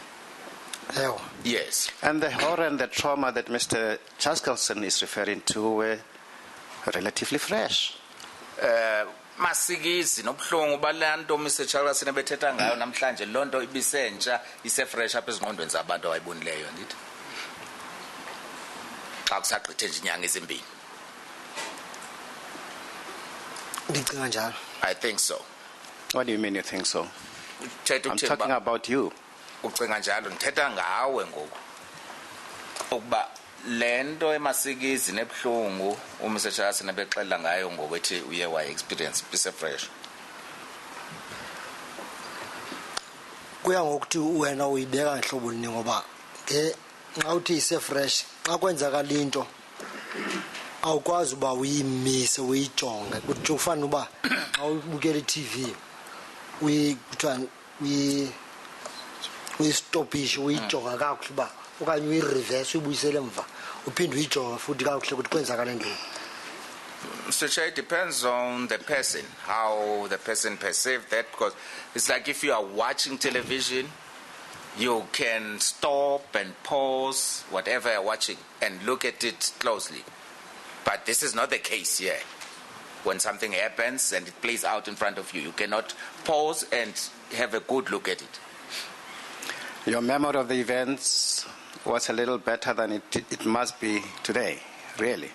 Yes. And the horror and the trauma that Mr. Chaskalson is referring to were relatively fresh. Masikizi nobuhlungu balanto Mr. Chaskalson ebethetha ngayo namhlanje lonto ibisentsha isefresh apha ezingqondweni zabantu abayibonileyo ndithi. Xa kusagqithe nje inyanga ezimbini. I think so. What do you mean you think so? I'm talking about you. Ucinga njalo ngithetha ngawe ngoku. Ukuba lento emasikizi nebuhlungu uMr. Chaskalson ebexela ngayo ngokwethi uye wa experience piece fresh. Kuya ngokuthi wena uyibeka ngehlobo lini ngoba ke awuthi ise-fresh xa kwenzakala into awukwazi uba uyimise uyijonge kuthiwa ufana uba xa ubukela i-TV kuthiwa uyistopishe uyijonga kakuhle uba okanye uyireverse uyibuyisele emva uphinde uyijonge futhi kakuhle ukuthi kwenzakale ntoni. Mr. Chair, it depends on the person, how the person perceived that, because it's like if you are watching television, you can stop and pause whatever you're watching and look at it closely. But this is not the case here. When something happens and it plays out in front of you, you cannot pause and have a good look at it. Your memory of the events was a little better than it must be today, really.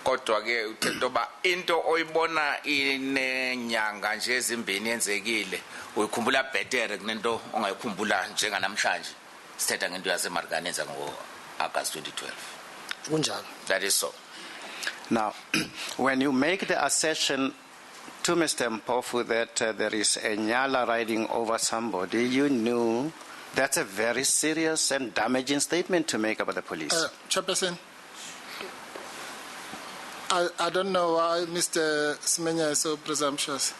Kodwa ke uthethoba into oyibona inenyanga nje ezimbini yenzekile uyikhumbula better kunento ongayikhumbula njenganamhlanje sithetha ngento yaseMarikana enza ngo-August 2012. Kunjalo. That is so. Now, when you make the assertion to Mr. Mpofu that there is a nyala riding over somebody, you knew that's a very serious and damaging statement to make about the police. Chairperson, I don't know why Mr. Semenya is so presumptuous.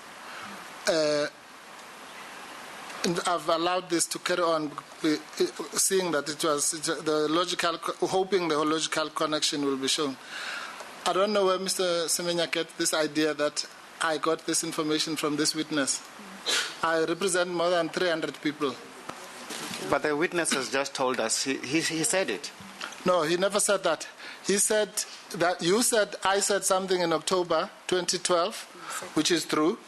And I've allowed this to carry on, seeing that it was hoping the logical connection will be shown. I don't know where Mr. Semenya gets this idea that I got this information from this witness. I represent more than 300 people. But the witness has just told us, he said it. No, he never said that. He said that I said something in October 2012, which is true,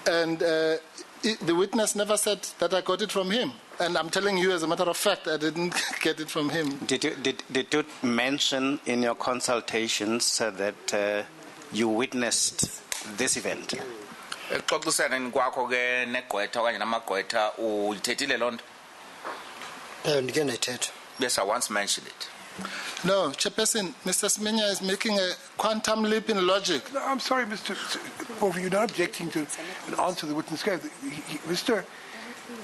and the witness never said that I got it from him. And I'm telling you, as a matter of fact, I didn't get it from him. Did you mention in your consultations that you witnessed this event? Yes, I once mentioned it. No, Chairperson, Mr. Semenya is making a quantum leap in logic. No, I'm sorry, Mr. Mpofu, you're not objecting to an answer the witness gave.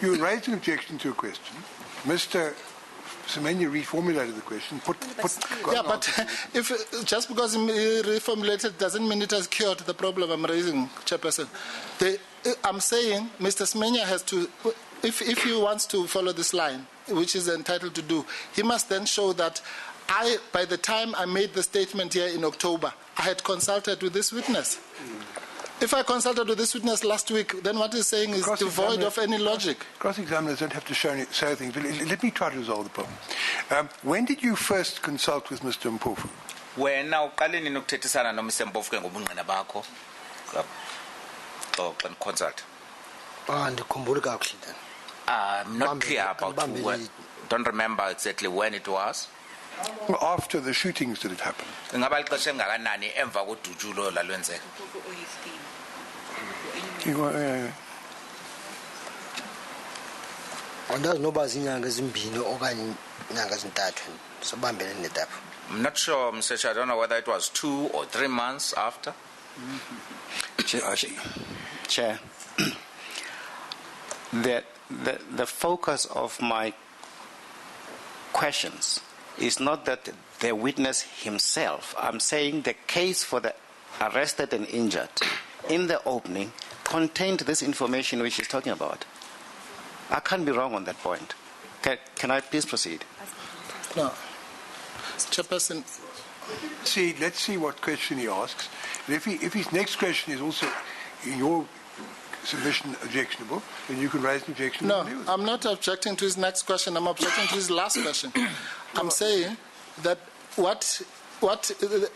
You raised an objection to a question. Mr. Semenya reformulated the question. Yeah, but if just because he reformulated doesn't mean it has cured the problem I'm raising, Chairperson. I'm saying Mr. Semenya has to, if he wants to follow this line, which is entitled to do, he must then show that by the time I made the statement here in October, I had consulted with this witness. If I consulted with this witness last week, then what he's saying is devoid of any logic. Cross-examiners don't have to say things, but let me try to resolve the problem. When did you first consult with Mr. Mpofu? Wena uqaleni nokuthethisana noMr. Mpofu ke ngobungqina bakho xa consult. Andikhumbuli kakuhle then. I'm not clear about when. Don't remember exactly when it was. After the shootings did it happen? Ngaba ixesha engakanani emva kodutyulo lalwenzeka. Andazi noba zinyanga ezimbini okanye inyanga ezintathu sobambene netaphu. I'm not sure, Mr. Chair. I don't know whether it was 2 or 3 months after. Chair, the focus of my questions is not that the witness himself. I'm saying the case for the arrested and injured in the opening contained this information which he's talking about. I can't be wrong on that point. Can I please proceed? No. Chairperson. Let's see what question he asks. If his next question is also in your submission objectionable, then you can raise an objection. No, I'm not objecting to his next question. I'm objecting to his last question. I'm saying that what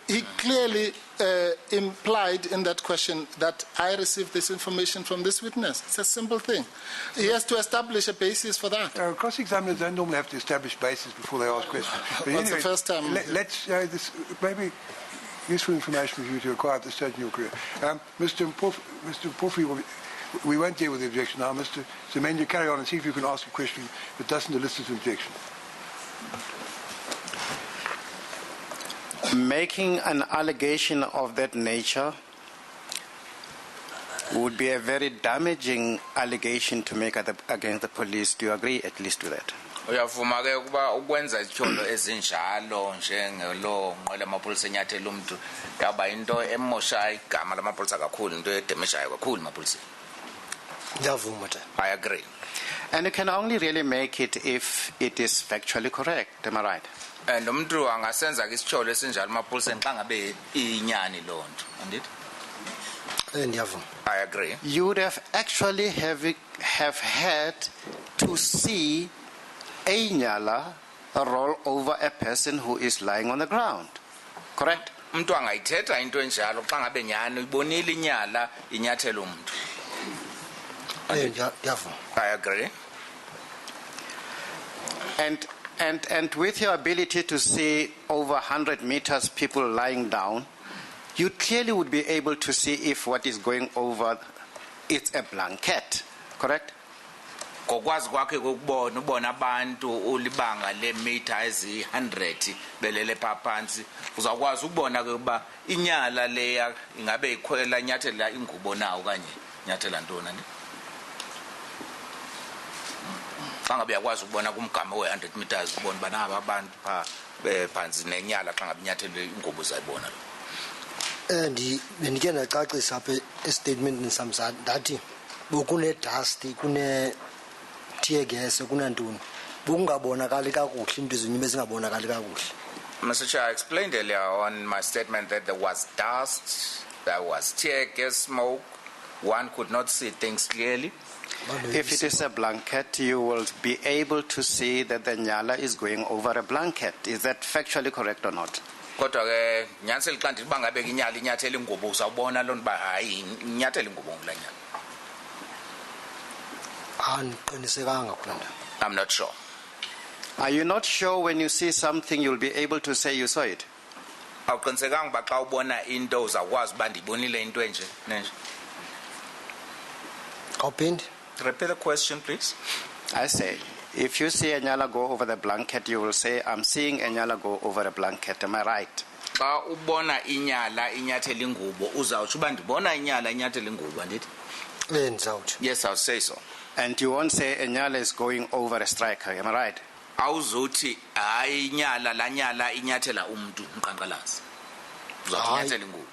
he clearly implied in that question that I received this information from this witness. It's a simple thing. He has to establish a basis for that. Cross-examiners don't normally have to establish basis before they ask questions. But That's the first time. Let's this maybe useful information for you to acquire at this stage in your career. Mr. Mpofu, we won't deal with the objection now. Mr. Semenya, carry on and see if you can ask a question that doesn't elicit an objection. Making an allegation of that nature would be a very damaging allegation to make against the police. Do you agree at least with that? uyavuma ke ukuba ukwenza izityholo ezinjalo njengelo nqwela amapolisa enyathela umuntu yaba into emosha igama lamapolisa kakhulu into edemeshayo kakhulu amapolisa. Ndiyavuma ta. I agree. And you can only really make it if it is factually correct, am I right? And umuntu angasenza ke isityholo esinjalo amapolisa xa ngabe inyani loo nto, andit? Ndiyavuma. I agree. You would have actually have had to see a nyala roll over a person who is lying on the ground, correct? Umuntu angayithetha into enjalo xa ngabe nyani ibonile inyala inyathela umuntu. Ndiyavuma. I agree. And with your ability to see over 100 meters people lying down, you clearly would be able to see if what is going over it's a blanket, correct? Ngokwazi kwakhe kokubona ubona abantu ulibanga lemitha ezi100 belele phansi uzakwazi ukubona ke uba inyala leya ingabe ikhwela nyathela ingubo nawo kanye nyathela ntona ne xa ngabe yakwazi ukubona kumgama we100 meters ubona bana abantu bephansi nenyala xa ngabe nyathele ingubo uzayibona lo. Bendike ndacacisa apha estatementini sam ndathi bokune dust kune tear gas kunantoni bungabonakali kakuhle into ezinyume zingabonakali kakuhle. Mr. Chair, I explained earlier on my statement that there was dust, there was tear gas smoke, one could not see things clearly. If it is a blanket, you will be able to see that the nyala is going over a blanket. Is that factually correct or not? Kodwa ke nyanisela xa ndithi bangabeka inyala inyathela ingubo uzawubona loo nto uba hayi inyathela ingubo ngula nyala. Andiqinisekanga kuloo nto. I'm not sure. Are you not sure when you see something you'll be able to say you saw it? Awuqinisekanga uba xa ubona into uzawukwazi uba ndibonile into enje nenje. Awuphindi? Repeat the question, please. I say, if you see a nyala go over the blanket, you will say, I'm seeing a nyala go over a blanket. Am I right? Xa ubona inyala inyathela ingubo uzawutsho uba ndibona inyala inyathela ingubo andithi? Ndizawutsho. Yes, I'll say so. And you won't say a nyala is going over a striker. Am I right? Awuzothi hayi inyala la nyala inyathela umuntu mqanqalazi. Uzawuthi inyathela ingubo.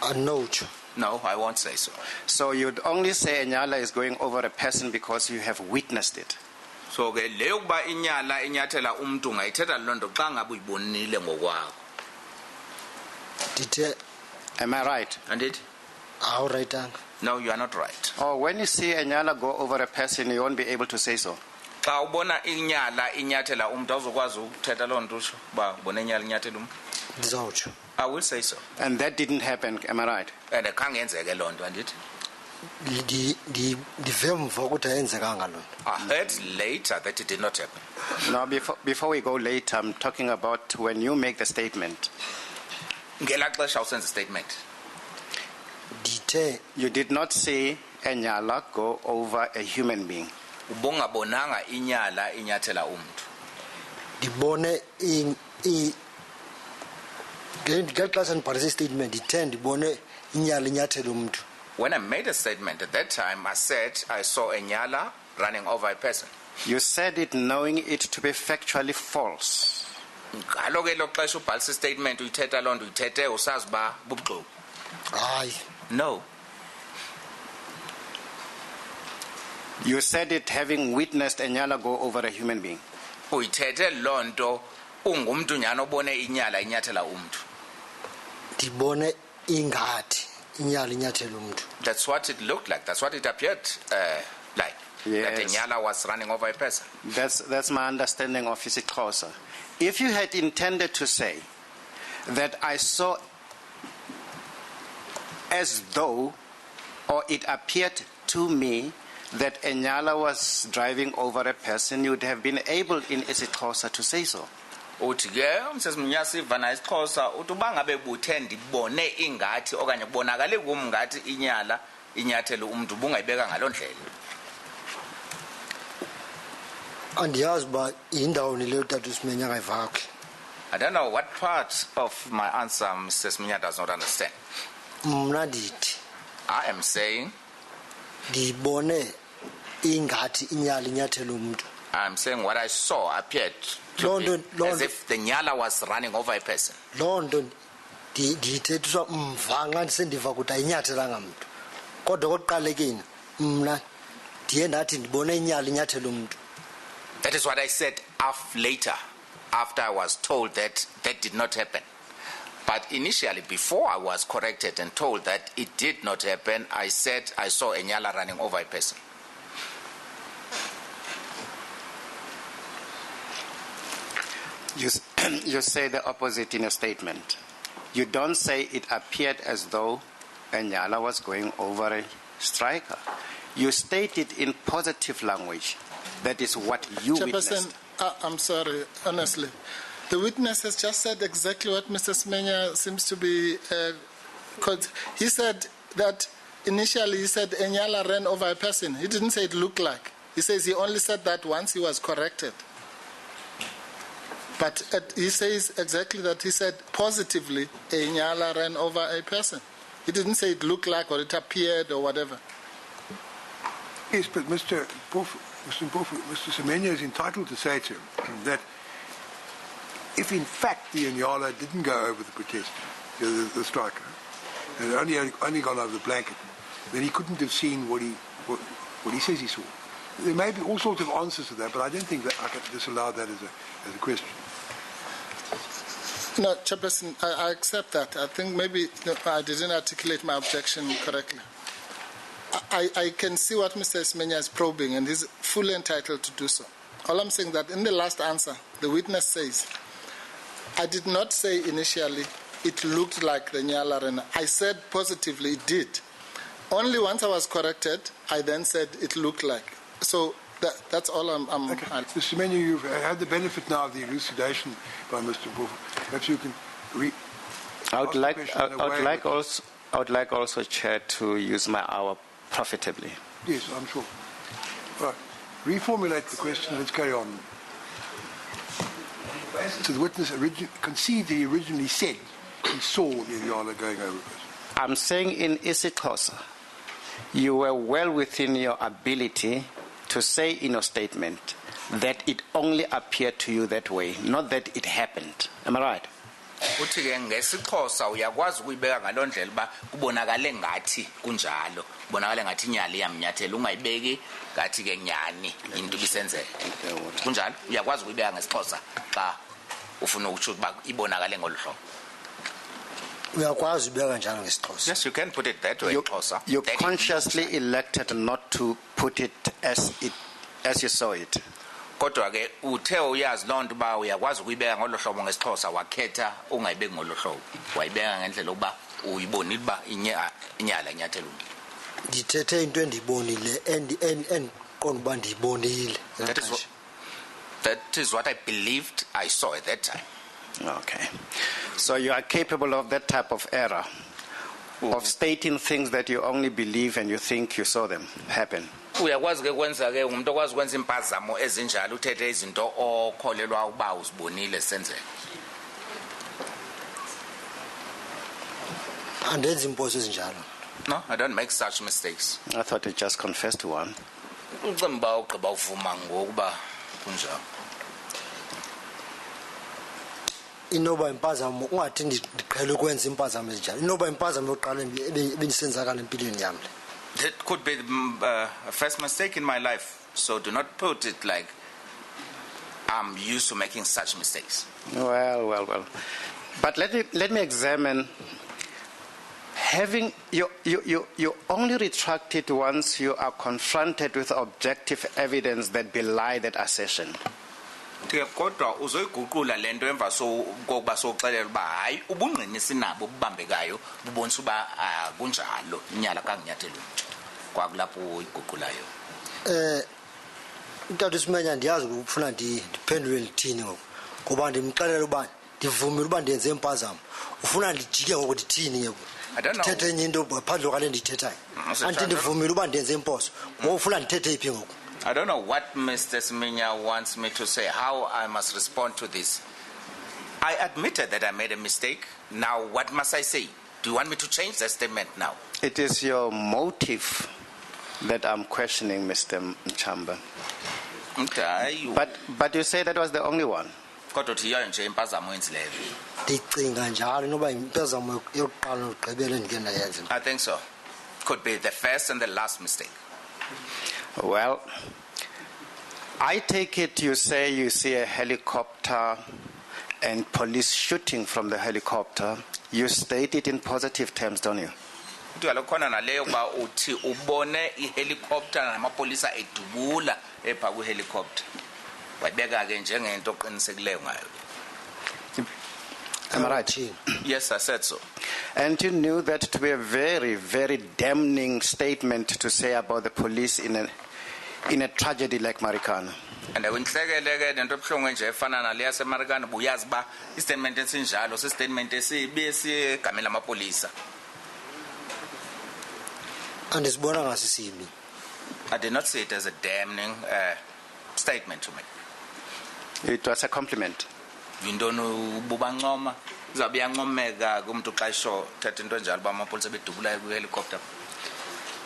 Anotsho. No, I won't say so. So you'd only say a nyala is going over a person because you have witnessed it. So ke leyo kuba inyala inyathela umuntu ngayithetha loo nto xa ngabe uyibonile ngokwakho. Ndithe. Am I right? Andit? Awurayitanga. No, you are not right. Or when you see a nyala go over a person, you won't be able to say so. Xa ubona inyala inyathela umuntu awuzokwazi ukuthetha loo nto usho uba ubona inyala inyathela umuntu. Ndizawutsho. I will say so. And that didn't happen, am I right? And khange yenzeke loo nto andithi? Ndive mva ukuthi ayenzekanga loo nto. I heard later that it did not happen. Now, before we go later, I'm talking about when you make the statement. Ngelaa xesha usenza statement. Ndithe. You did not see a nyala go over a human being. Ubongabonanga inyala inyathela umuntu. Ndibone ngexesha ndibhalise statement ndithe ndibone inyala inyathela umuntu. When I made a statement at that time, I said I saw a nyala running over a person. You said it knowing it to be factually false. Ngalo ke lo xesha ubhalise statement uyithetha loo nto uyithethe usazi uba bubuxoki. Hayi. No. You said it having witnessed a nyala go over a human being. Uyithethe loo nto ungumntu nyhani obone inyala inyathela umuntu. Ndibone ingathi inyala inyathela umuntu. That's what it looked like. That's what it appeared like. Yes. That the nyala was running over a person. That's my understanding of isiXhosa. If you had intended to say that I saw as though, or it appeared to me that a nyala was driving over a person, you would have been able in isiXhosa to say so. Uthi ke umsesimunyasi ivana isiXhosa uthi uba ngabe buthe ndibone ingathi okanye kubonakale kum ngathi inyala inyathela umuntu bungayibeka ngaloo ndlela. Andiyazi uba yindawo leyo tata uSimenya akayiva kakuhle. I don't know what part of my answer Mr. Siminya does not understand. Mna ndithi. I am saying ndibone ingathi inyala inyathela umuntu. I'm saying what I saw appeared to be as if the Nyala was running over a person. London, ndithethiswa mva nxa ndisendiva ukuthi ayinyathelanga mntu kodwa kokuqala ekini mna ndiye ndathi ndibone inyala inyathela umntu. That is what I said later, after I was told that that did not happen. But initially, before I was corrected and told that it did not happen, I said I saw a Nyala running over a person. You say the opposite in your statement. You don't say it appeared as though a Nyala was going over a striker. You state it in positive language. That is what you witnessed. I'm sorry, honestly. The witness has just said exactly what Mr. Semenya seems to be... Because he said that initially he said a Nyala ran over a person. He didn't say it looked like. He says he only said that once he was corrected. But he says exactly that he said positively a Nyala ran over a person. He didn't say it looked like or it appeared or whatever. Yes, but Mr. Semenya is entitled to say to him that if in fact the Nyala didn't go over the protester, the striker, and only gone over the blanket, then he couldn't have seen what he says he saw. There may be all sorts of answers to that, but I don't think that I can disallow that as a question. No, Chairperson, I accept that. I think maybe I didn't articulate my objection correctly. I can see what Mr. Semenya is probing, and he's fully entitled to do so. All I'm saying that in the last answer, the witness says, I did not say initially it looked like the Nyala ran. I said positively it did. Only once I was corrected, I then said it looked like. So that's all I'm okay. Mr. Semenya, you've had the benefit now of the elucidation by Mr. Mpofu. Perhaps you can I would like also, Chair, to use my hour profitably. Yes, I'm sure. All right. Reformulate the question. Let's carry on. So the witness conceived he originally said he saw the Nyala going over this. I'm saying in isiXhosa, you were well within your ability to say in your statement that it only appeared to you that way, not that it happened. Am I right? Uthi ke ngesiXhosa uyakwazi ukuyibeka ngaloo ndlela uba kubonakale ngathi kunjalo kubonakale ngathi inyali iyamnyathela ungayibeki ngathi ke nyani into ibisenzeka kunjalo uyakwazi ukuyibeka ngesiXhosa xa ufuna ukutsho ukuba ibonakale ngolu hlobo. Uyakwazi ubeka njalo ngesiXhosa. Yes, you can put it that way. You consciously elected not to put it as you saw it. Kodwa ke uthe uyazi lonto ba uyakwazi ukuyibeka ngolo hlobo ngesiXhosa wakhetha ungayibeki ngolo hlobo wayibeka ngendlela ukuba uyibonile ba inyala inyathelo. Ndithethe into endiyibonile and qonda uba ndiyibonile. That is what I believed I saw at that time. Okay. So you are capable of that type of error, of stating things that you only believe and you think you saw them happen. Uyakwazi ke kwenza ke umuntu okwazi ukwenza impazamo ezinjalo uthethe izinto okholelwa ukuba uzibonile senzeka. Andenzi imposo ezinjalo. No, I don't make such mistakes. I thought you just confessed to one. Ucimba ugqiba uvuma ngokuba kunjalo. Inoba impazamo ungathi ndiqhele ukwenza impazamo ezinjalo. Inoba impazamo yokuqala ebendisenzakala empilweni yami. That could be the first mistake in my life. So do not put it like I'm used to making such mistakes. Well. But let me examine. Having you only retract it once you are confronted with objective evidence that belie that assertion. Kodwa uzoyiguqula lento emva kokuba soxelela uba hayi ubungqini sinabo bubambekayo bubonisa uba kunjalo inyala kanginyathelo kwakulapho uyiguqulayo. Utata Semenya ndiyazi ukufuna ndiphendule lithini ngoku ngoba ndimxelela uba ndivumile uba ndenze impazamo ufuna ndijike ngoku ndithini ngoku ndithethe enye into phandle kwale ndiyithethayo andithi ndivumile uba ndenze imposo ngoku ufuna ndithethe iphi ngoku. I don't know what Mr. Semenya wants me to say, how I must respond to this. I admitted that I made a mistake. Now, what must I say? Do you want me to change the statement now? It is your motive that I'm questioning, Mr. Mchamba. But you say that was the only one. Kodwa uthi yiyo nje impazamo oyenzileyo. ndicinga njalo noba impezamo yokuqala nokugqibela endike ndayenza. I think so. Could be the first and the last mistake. Well, I take it you say you see a helicopter and police shooting from the helicopter. You state it in positive terms, don't you? Uthi alokhona naleyo ba uthi ubone ihelicopter namapolisa edubula epha ku helicopter. Wabeka ke njengento oqinisekileyo ngayo. Am I right? Yes, I said so. And you knew that to be a very, very damning statement to say about the police in a tragedy like Marikana. And wenhlekeleke lento ebhlungu nje efana naleya seMarikana buyazi ba istatement esinjalo statement esibe sigamela amapolisa. andisibona ngasisibi. I did not see it as a damning statement to me. It was a compliment. Yintoni bubancoma izabe yancomeka kumuntu xa isho thatha into enjalo ba amapolisa bedubula ku helicopter.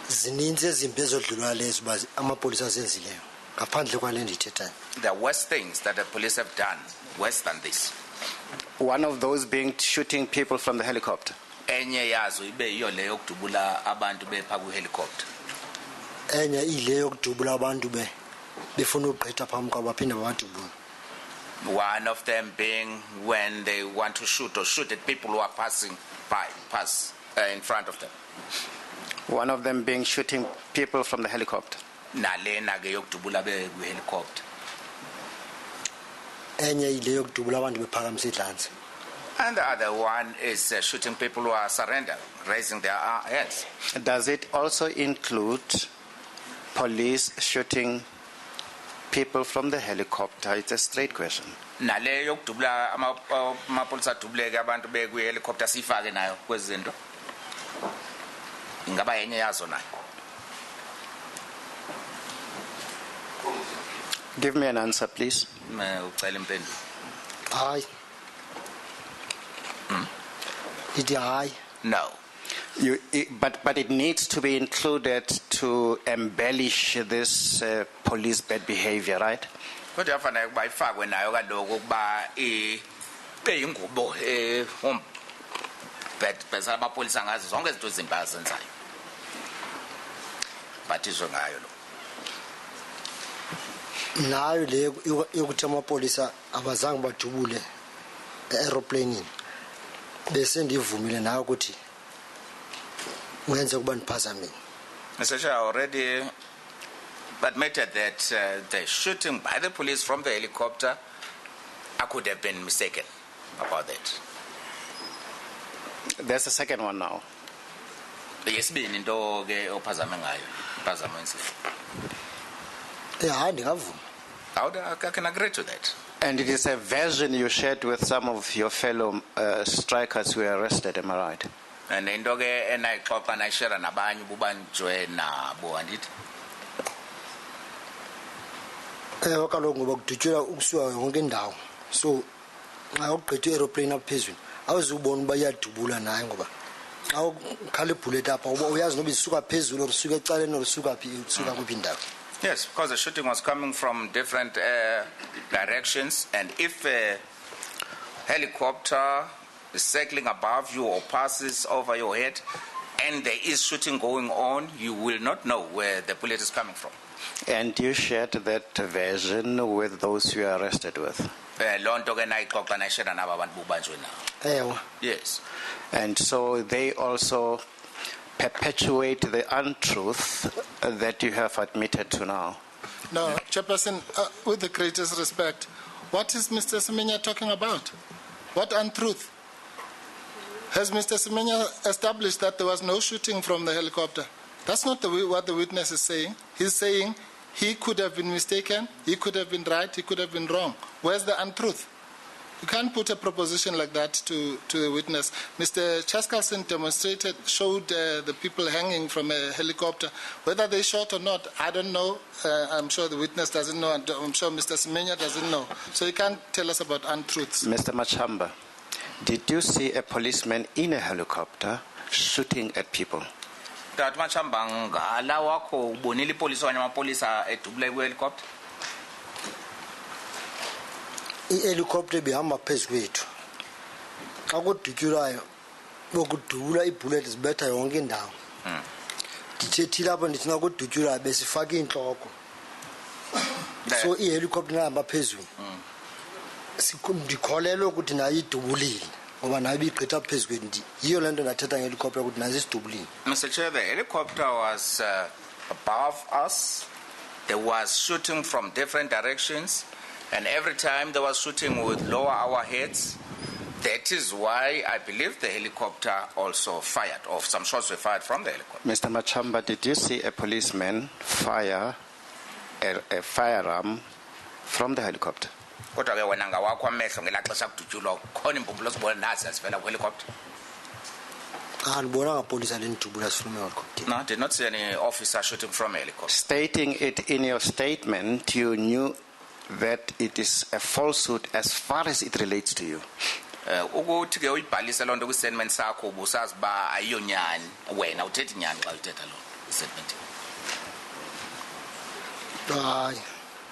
zininzi ezimbi ezodlulwa lezo ba amapolisa azenzileyo ngaphandle kwale ndithethayo. The worst things that the police have done, worse than this. One of those being shooting people from the helicopter. Enye yazo ibe yiyo leyo yokudubula abantu bepha ku helicopter. enye ile yokudubula abantu befuna ukugqitha phambi kwabo baphinde babadubule. One of them being when they want to shoot at people who are passing by, in front of them. One of them being shooting people from the helicopter. Nalena ke yokudubula be ku helicopter. enye ile yokudubula abantu bephakamise idlanzi. And the other one is shooting people who are surrender, raising their hands. Does it also include police shooting people from the helicopter? It's a straight question. Nale yokudubula amapolisa dubuleke abantu be ku helicopter sifake nayo kwezinto. Ingaba yenye yazo nayo. Give me an answer, please. Ucela impendulo. hayi. Ithi hayi. No. But it needs to be included to embellish this police bad behavior, right? Kodwa yafanele ukuba ifakwe nayo kaloku ukuba beyingubo besa abapolisa ngazi zonke izinto ezimbi azenzayo. Bathizwe ngayo lo. nayo le yokuthi amapolisa abazange badubule aeroplane bese ndivumile nayo ukuthi wenze kuba niphazamile. Mr. Chair already admitted that the shooting by the police from the helicopter, I could have been mistaken about that. There's a second one now. Yes, being into ophazame ngayo, phazamo insile. hayi ndingavuma. I can agree to that. And it is a version you shared with some of your fellow strikers who were arrested, am I right? And into ke enayixoxa nayishare nabanye ububanjwe nabo andithi. kaloku ngoba kudutyulwa ukusuka yonke indawo so xa ugqitha aeroplane apha phezulu awuzubona uba iyadubula naye ngoba xa ukhala ibullet apha uyazi noba isuka phezulu or isuka ecaleni or isuka phi isuka kuphi indawo. Yes, because the shooting was coming from different directions, and if a helicopter is circling above you or passes over your head and there is shooting going on, you will not know where the bullet is coming from. And you shared that version with those you were arrested with? Yes. And so they also perpetuate the untruth that you have admitted to now. No, Chairperson, with the greatest respect, what is Mr. Semenya talking about? What untruth? Has Mr. Semenya established that there was no shooting from the helicopter? That's not what the witness is saying. He's saying he could have been mistaken, he could have been right, he could have been wrong. Where's the untruth? You can't put a proposition like that to the witness. Mr. Chaskalson showed the people hanging from a helicopter. Whether they shot or not, I don't know. I'm sure the witness doesn't know, and I'm sure Mr. Semenya doesn't know. So you can't tell us about untruths. Mr. Machamba, did you see a policeman in a helicopter shooting at people? That Machamba ngala wakho ubonile ipolisi wanye amapolisa edubule ku helicopter? I-helicopter behamba phezu kwethu xa kudutyulayo bokudubula iibullet zibetha yonke indawo ndithethile apho ndithi nakudutyulayo besifake iintloko so i-helicopter ingahamba phezulu ndikholelwe ukuthi nayo idubulile ngoba nayo ibigqitha phezu kwethu yiyo le nto ndathetha nge-helicopter ukuthi nazo isidubulile. Mr. Chair, the helicopter was above us. There was shooting from different directions, and every time there was shooting, we would lower our heads. That is why I believe the helicopter also fired, or some shots were fired from the helicopter. Mr. Machamba, did you see a policeman fire a firearm from the helicopter? Kodwa ke wena ngawakho amehlo ngelaa xesha kudutyulwa khona imbumbulu sibona nazi asivela kwi-helicopter. Andibonanga police alendubula from a helicopter. No, I did not see any officer shooting from a helicopter. Stating it in your statement, you knew that it is a falsehood as far as it relates to you. Ukuthi ke uyibhalise loo nto kwi-statement sakho ubusazi uba ayiyonyani wena uthethi nyani xa uthetha loo statement. Hayi.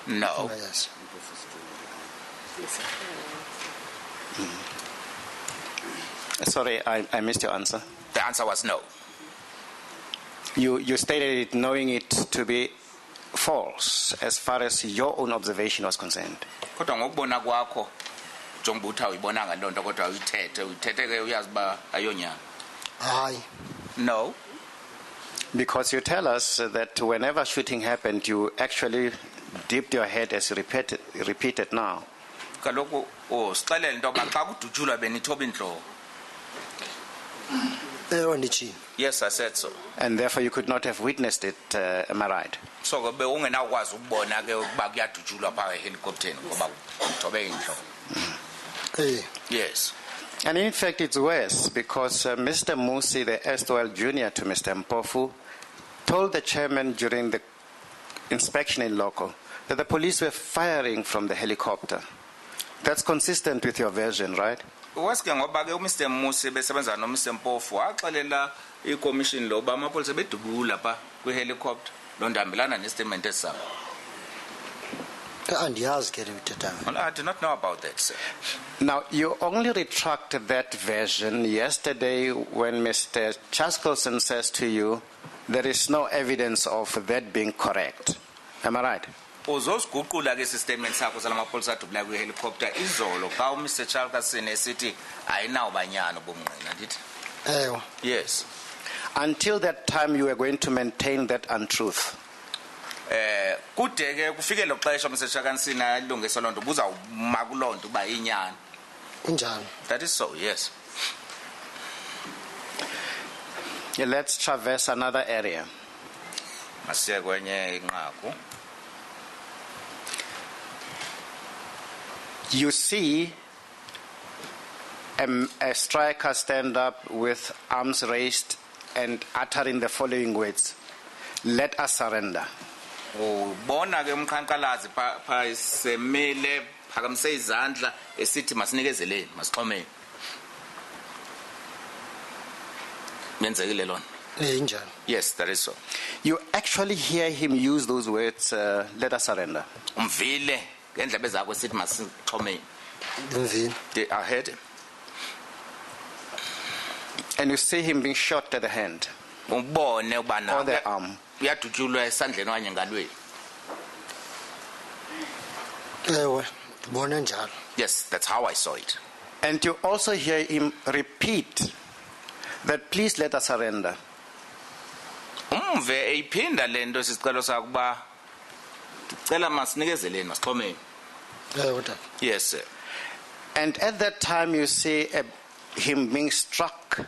No. Yes. Sorry, I missed your answer. The answer was no. You stated it knowing it to be false as far as your own observation was concerned. Kodwa ngokubona kwakho jonga uthi awuyibonanga loo nto kodwa uyithethe ke uyazi uba ayiyonyani. Hayi. No. Because you tell us that whenever shooting happened, you actually dipped your head as you repeated now. Kaloku sixelele into yoba xa kudutyulwa benithoba intloko. Yes, I said so. And therefore you could not have witnessed it, am I right? So be ungenawukwazi ukubona ke ukuba kuyadutyulwa phaa ehelikopteni ngoba uthobe intloko. Yes. And in fact it's worse because Mr. Musi, the erstwhile junior to Mr. Mpofu, told the chairman during the inspection in loco that the police were firing from the helicopter. That's consistent with your version, right? Waske ngoba ke uMr. Musi besebenza noMr. Mpofu waxelela iCommission lo ba amapolisa bedubula pha kwi-helicopter loo nto hambelana nestatement esabo. I do not know about that, sir. Now, you only retracted that version yesterday when Mr. Chaskelson says to you there is no evidence of that being correct. Am I right? Uzosiguqula ke statement sakho salamapolisa adubula kwi-helicopter izolo xa uMr. Chaskelson esithi ayinawubanyana ubumngqina ndithi. Yes. Until that time you were going to maintain that untruth. Kude ke kufike lo xesha Mr. Chaskelson alungise loo nto buzawuma kuloo nto uba inyani. Unjani? That is so, yes. Let's traverse another area. Masiye kwenye inqaku. You see a striker stand up with arms raised and uttering the following words: "Let us surrender." Ubona ke umkhankalazi pha semele phakamise izandla esithi masinikezeleni masixhomeni. Menzekile lona. Injani? Yes, that is so. You actually hear him use those words, "Let us surrender." Umvile ngendlebe zakho esithi masixhomeni. I heard him. And you see him being shot at the hand or the arm. Yes, that's how I saw it. And you also hear him repeat that, "Please let us surrender." Yes, sir. And at that time you see him being struck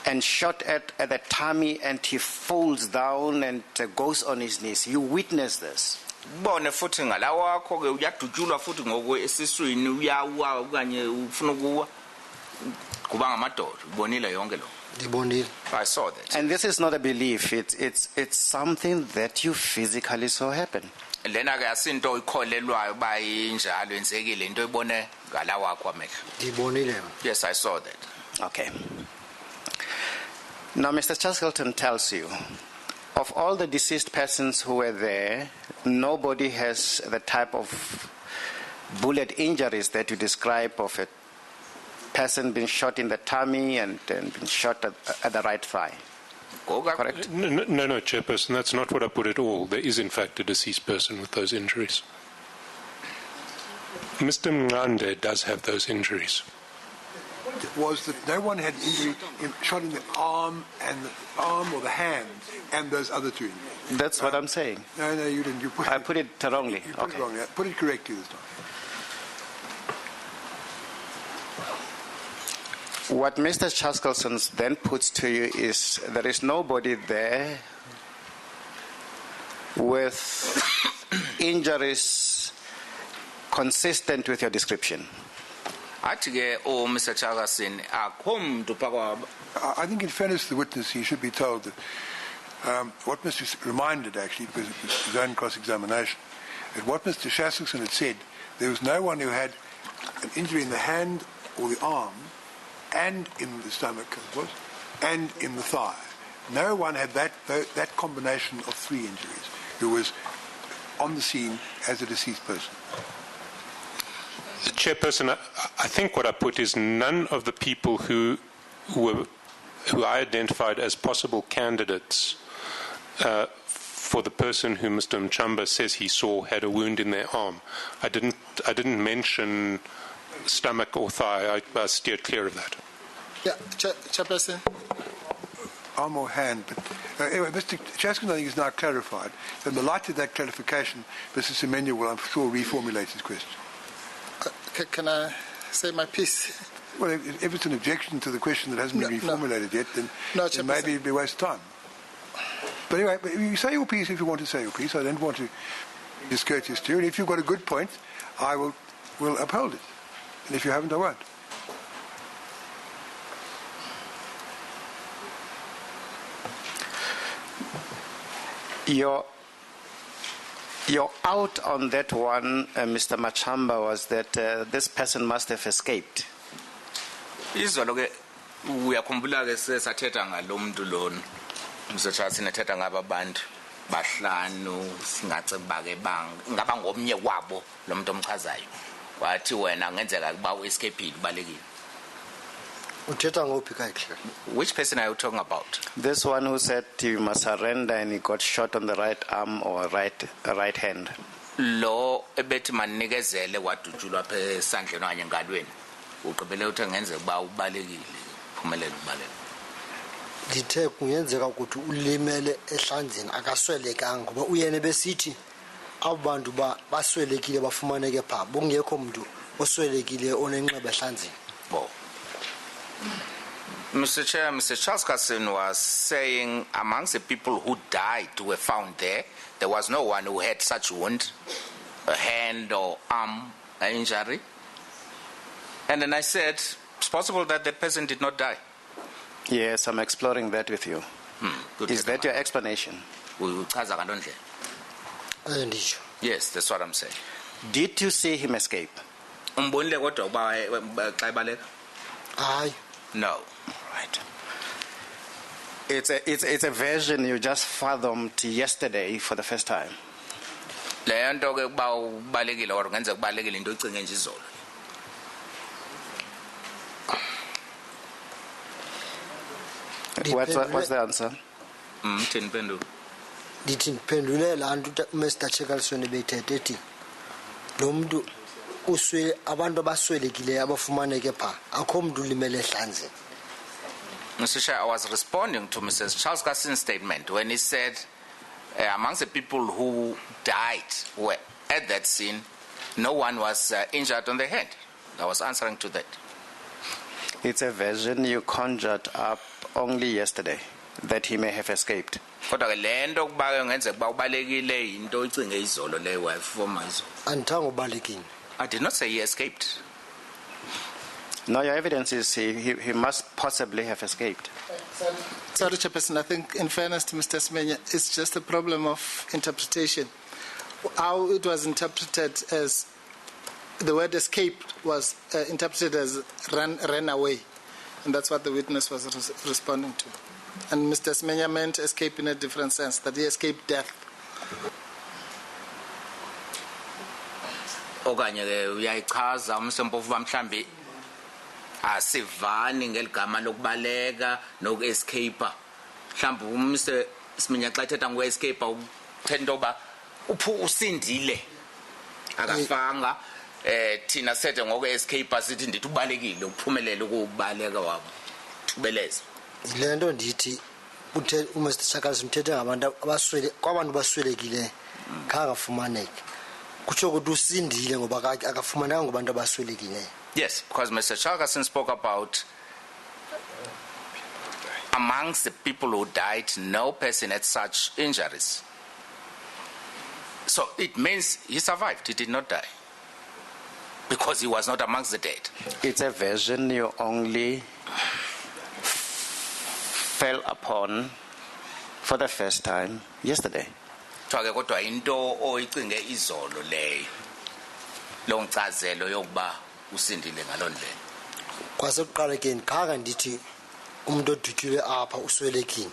and shot at the tummy, and he falls down and goes on his knees. You witness this. Bone futhi ngalawa wakho ke uyadutyulwa futhi ngoko esiswini uyawa okanye ufuna ukuwa kuba ngamadoda ubonile yonke lo. I saw that. And this is not a belief, it's something that you physically saw happen. Lena ke asinto ikholelwayo ba injalo enzekile into ibone ngalawa wakho amehlo. Yes, I saw that. Okay. Now, Mr. Chaskelton tells you, of all the deceased persons who were there, nobody has the type of bullet injuries that you describe of a person being shot in the tummy and being shot at the right thigh. Correct? No, Chairperson, that's not what I put at all. There is, in fact, a deceased person with those injuries. Mr. Mngande does have those injuries. Was that no one had injury shot in the arm or the hand and those other two injuries? That's what I'm saying. No, you didn't. I put it wrongly. You put it wrongly. Put it correctly this time. What Mr. Chaskelson then puts to you is there is nobody there with injuries consistent with your description. I think in fairness to the witness, he should be told that what Mr. reminded, actually, because it was his own cross-examination, that what Mr. Chaskelson had said, there was no one who had an injury in the hand or the arm and in the stomach, and in the thigh. No one had that combination of three injuries who was on the scene as a deceased person. Chairperson, I think what I put is none of the people who I identified as possible candidates for the person who Mr. Mchamba says he saw had a wound in their arm. I didn't mention stomach or thigh. I steered clear of that. Yeah, Chairperson. Arm or hand, but anyway, Mr. Chaskin, I think, is now clarified. In the light of that clarification, Mr. Semenya will, I'm sure, reformulate his question. Can I say my piece? Well, if it's an objection to the question that hasn't been reformulated yet, then maybe it'd be a waste of time. But anyway, you say your piece if you want to say your piece. I don't want to be discourteous to you. And if you've got a good point, I will uphold it. And if you haven't, I won't. Your out on that one, Mr. Machamba, was that this person must have escaped. Izolo ke uyakhumbula ke sesathetha ngalomuntu lona Mr. Charles nethetha ngabantu bahlanu singaceba ke ngaba ngomnye wabo lo muntu omchazayo wathi wena ngenzeka kuba uescape balekile. Which person are you talking about? This one who said you must surrender and he got shot on the right arm or right hand. Lo ebethi manikezele wadutshulwa phe esandleni kanye engalweni. Ugqibele uthi ngenzeka kuba ubalekile phumelela ubaleka. Dithe kungenzeka ukuthi ulimele ehlanzeni akaswelekanga ngoba uyene besithi abantu baswelekile bafumaneke pha bongekho umuntu oswelekile onenxeba ehlanzeni. Mr. Chair, Mr. Charles Kassin was saying amongst the people who died were found there, there was no one who had such wound, a hand or arm injury. And then I said, it's possible that the person did not die. Yes, I'm exploring that with you. Is that your explanation? Yes, that's what I'm saying. Did you see him escape? Aye. No. Right. It's a version you just fathomed yesterday for the first time. What's the answer? Dithi ndiphendule laa nto Mr. Checkerson ebethethe lo muntu uswele abantu abaswelekileyo abafumaneke pha akho muntu ulimele ehlanzeni. Mr. Chair, I was responding to Mr. Charles Kassin's statement when he said amongst the people who died were at that scene, no one was injured on the head. I was answering to that. It's a version you conjured up only yesterday, that he may have escaped. I did not say he escaped. No, your evidence is he must possibly have escaped. Sorry, Chairperson, I think in fairness to Mr. Semenya, it's just a problem of interpretation. How it was interpreted as, the word escaped was interpreted as ran away. And that's what the witness was responding to. And Mr. Semenya meant escape in a different sense, that he escaped death. okanye ke uyayichaza umsempofu bamhlambi asivani ngeligama lokubaleka nokuescape mhlambi umse Siminya xa ethetha ngo-escape uthetha into yoba usindile akafanga thina sethe ngoku-escape sithi ndithi ubalekile uphumelele ukubaleka wabo thubeleza yile nto ndithi uMr Shakala simthethe ngabantu kwabantu baswelekileyo khangafumaneke kutsho ukuthi usindile ngoba akafumaneka ngobantu abaswelekileyo. Yes, because Mr. Chargason spoke about amongst the people who died, no person had such injuries. So it means he survived, he did not die. Because he was not amongst the dead. It's a version you only fell upon for the first time yesterday. Kodwa into oyicinge izolo leyo lo nkcazelo yokuba usindile ngalondlela. Kwasekuqalekeni khanga ndithi umuntu odutyulwe apha uswelekile.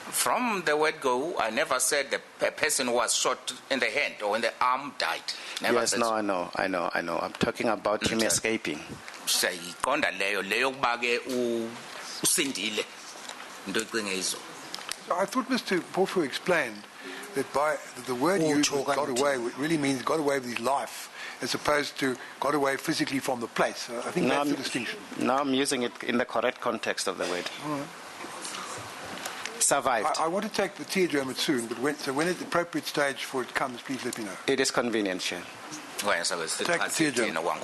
From the word go, I never said the person who was shot in the hand or in the arm died. Never yes, no, I know. I'm talking about him escaping. Sayiqonda leyo kuba ke usindile into oyicinge izolo. I thought Mr. Pofu explained that by the word used, got away, it really means got away with his life, as opposed to got away physically from the place. I think that's the distinction. Now I'm using it in the correct context of the word. All right. Survived. I want to take the tea adjournment soon, but when at the appropriate stage for it comes, please let me know. It is convenient, Chair. Take the tea adjournment.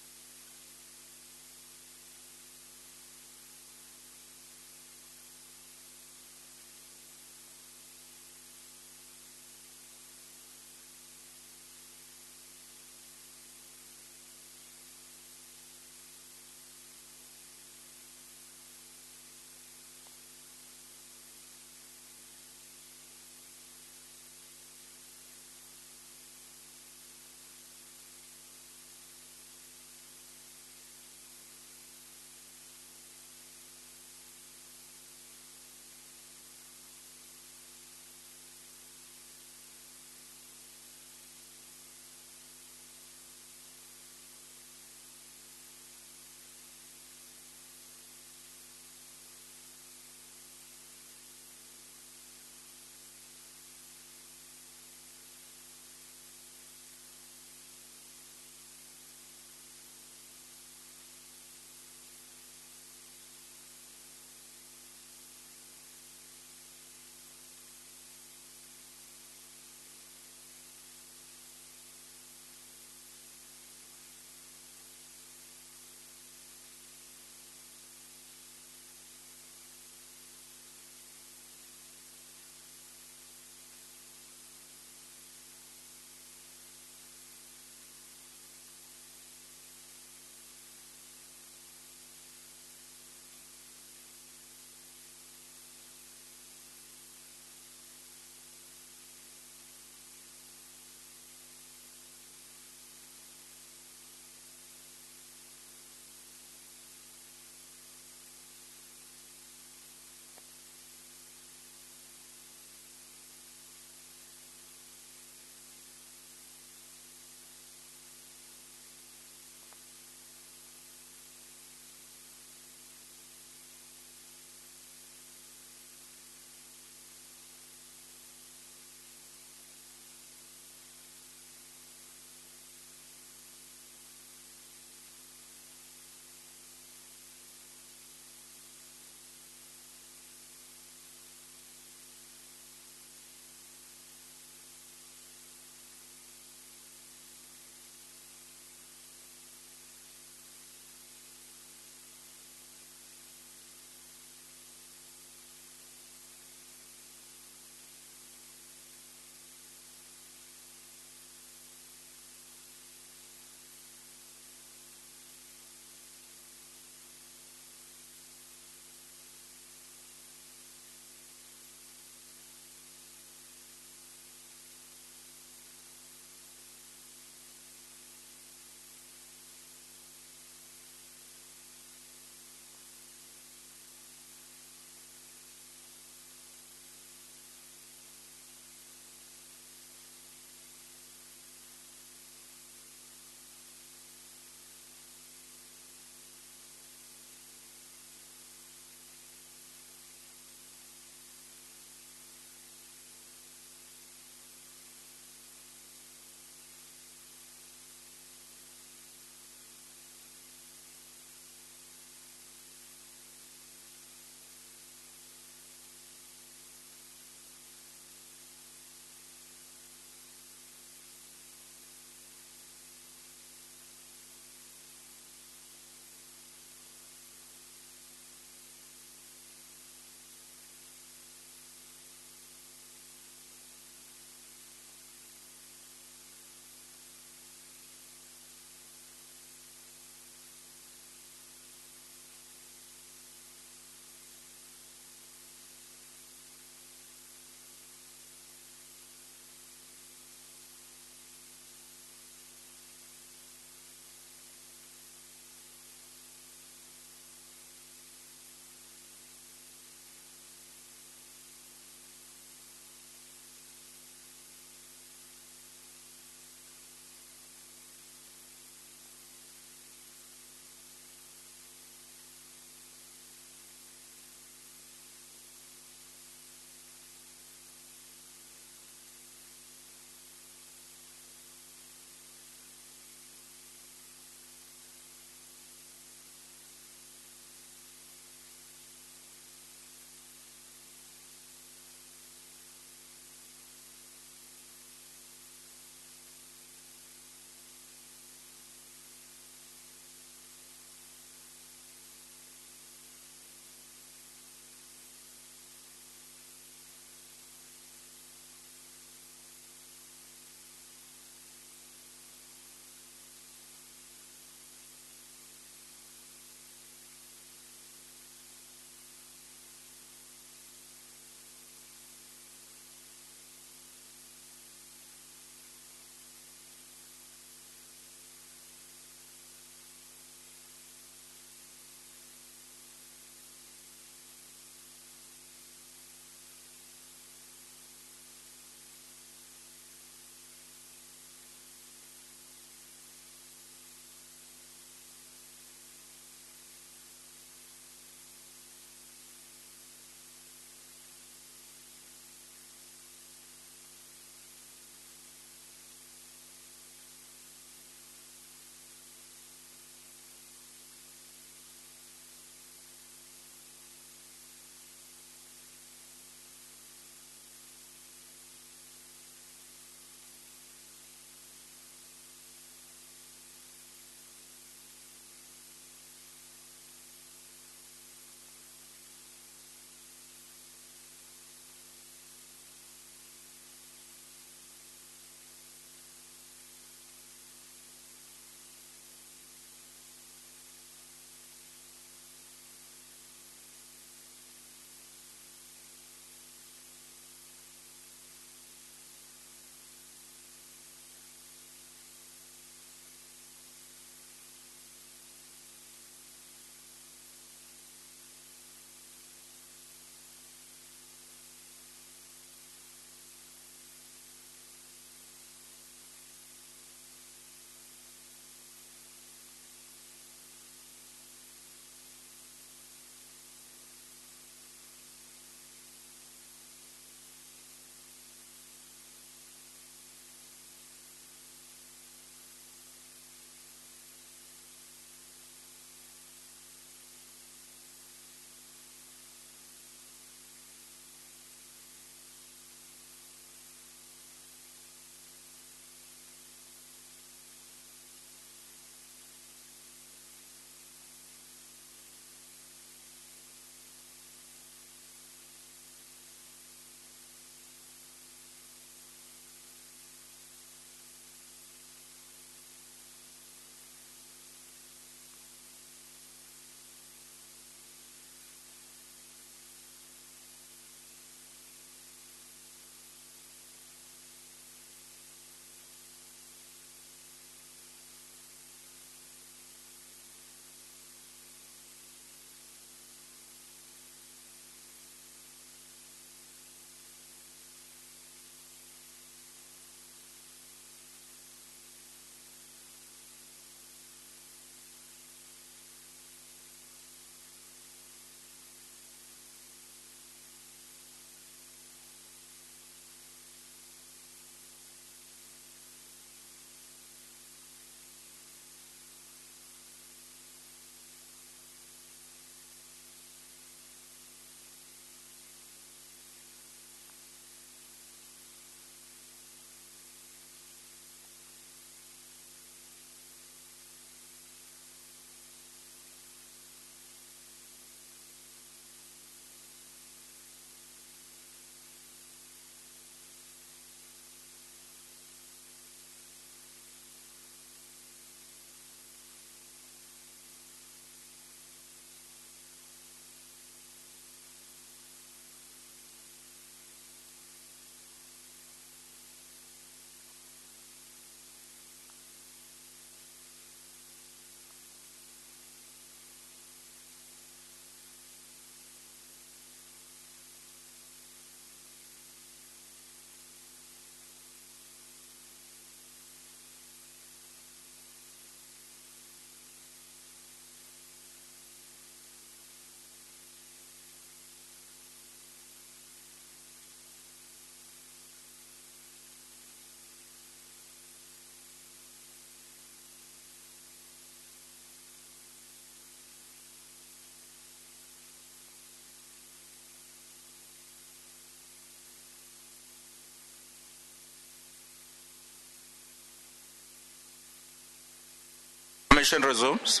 Commission resumes.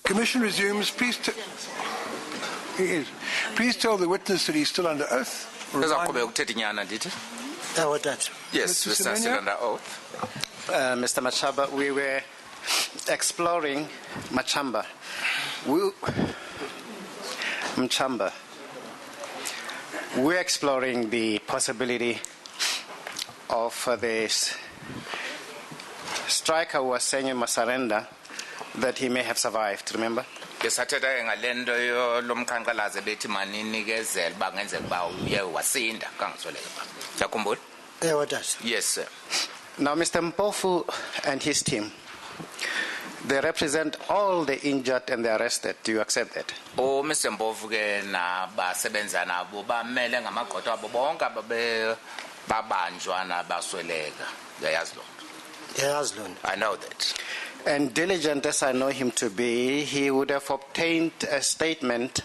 Commission resumes. Please tell the witness that he's still under oath. Yes, we're still under oath. Mr. Machaba, we were exploring we're exploring the possibility of this striker who was saying in Masarenda that he may have survived, remember? Yes, yes, sir. Now, Mr. Mpofu and his team, they represent all the injured and the arrested. Do you accept that? Oh, Mr. Mpofu ke na basebenza nabo bamele ngamagqwetha abo bonke ababe babanjwa nabasweleka. Yayazi lo. I know that. And diligent as I know him to be, he would have obtained a statement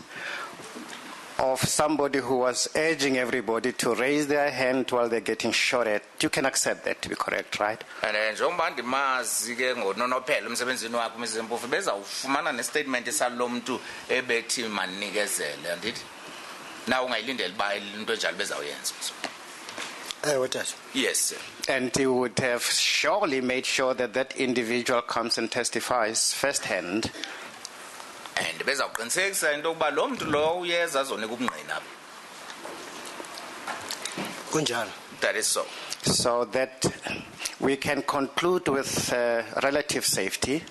of somebody who was urging everybody to raise their hand while they're getting shot at. You can accept that to be correct, right? And njengoba ndimazi ke ngononophela umsebenzini wakho Mr. Mpofu bezawufumana nestatement esalomntu ebethi manikezele andithi na ungayilindela ba into enjalo bezawuyenza. Yes, sir. And he would have surely made sure that that individual comes and testifies firsthand. And bezawuqinisekisa into yokuba lo mntu lo uyeza azonika ubungqina. Kunjalo. That is so. So that we can conclude with relative safety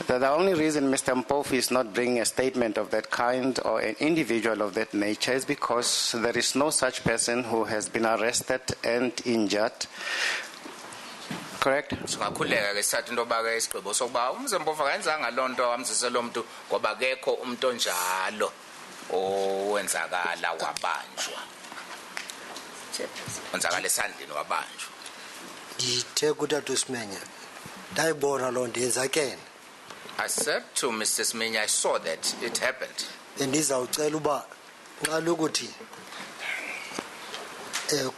that the only reason Mr. Mpofu is not bringing a statement of that kind or an individual of that nature is because there is no such person who has been arrested and injured. Correct? Singakhuleka ke sathi into yoba ke isigqibo sokuba uMzimba Mpofu akayenzanga loo nto amzise lo mntu ngoba akekho umuntu onjalo owenzakala wabanjwa. Wenzakala esandleni wabanjwa. Ndithe kuTata Simenya ndayibona loo nto yenzakele. I said to Mr. Smenya, I saw that it happened. Ndizawucela uba nxa lokuthi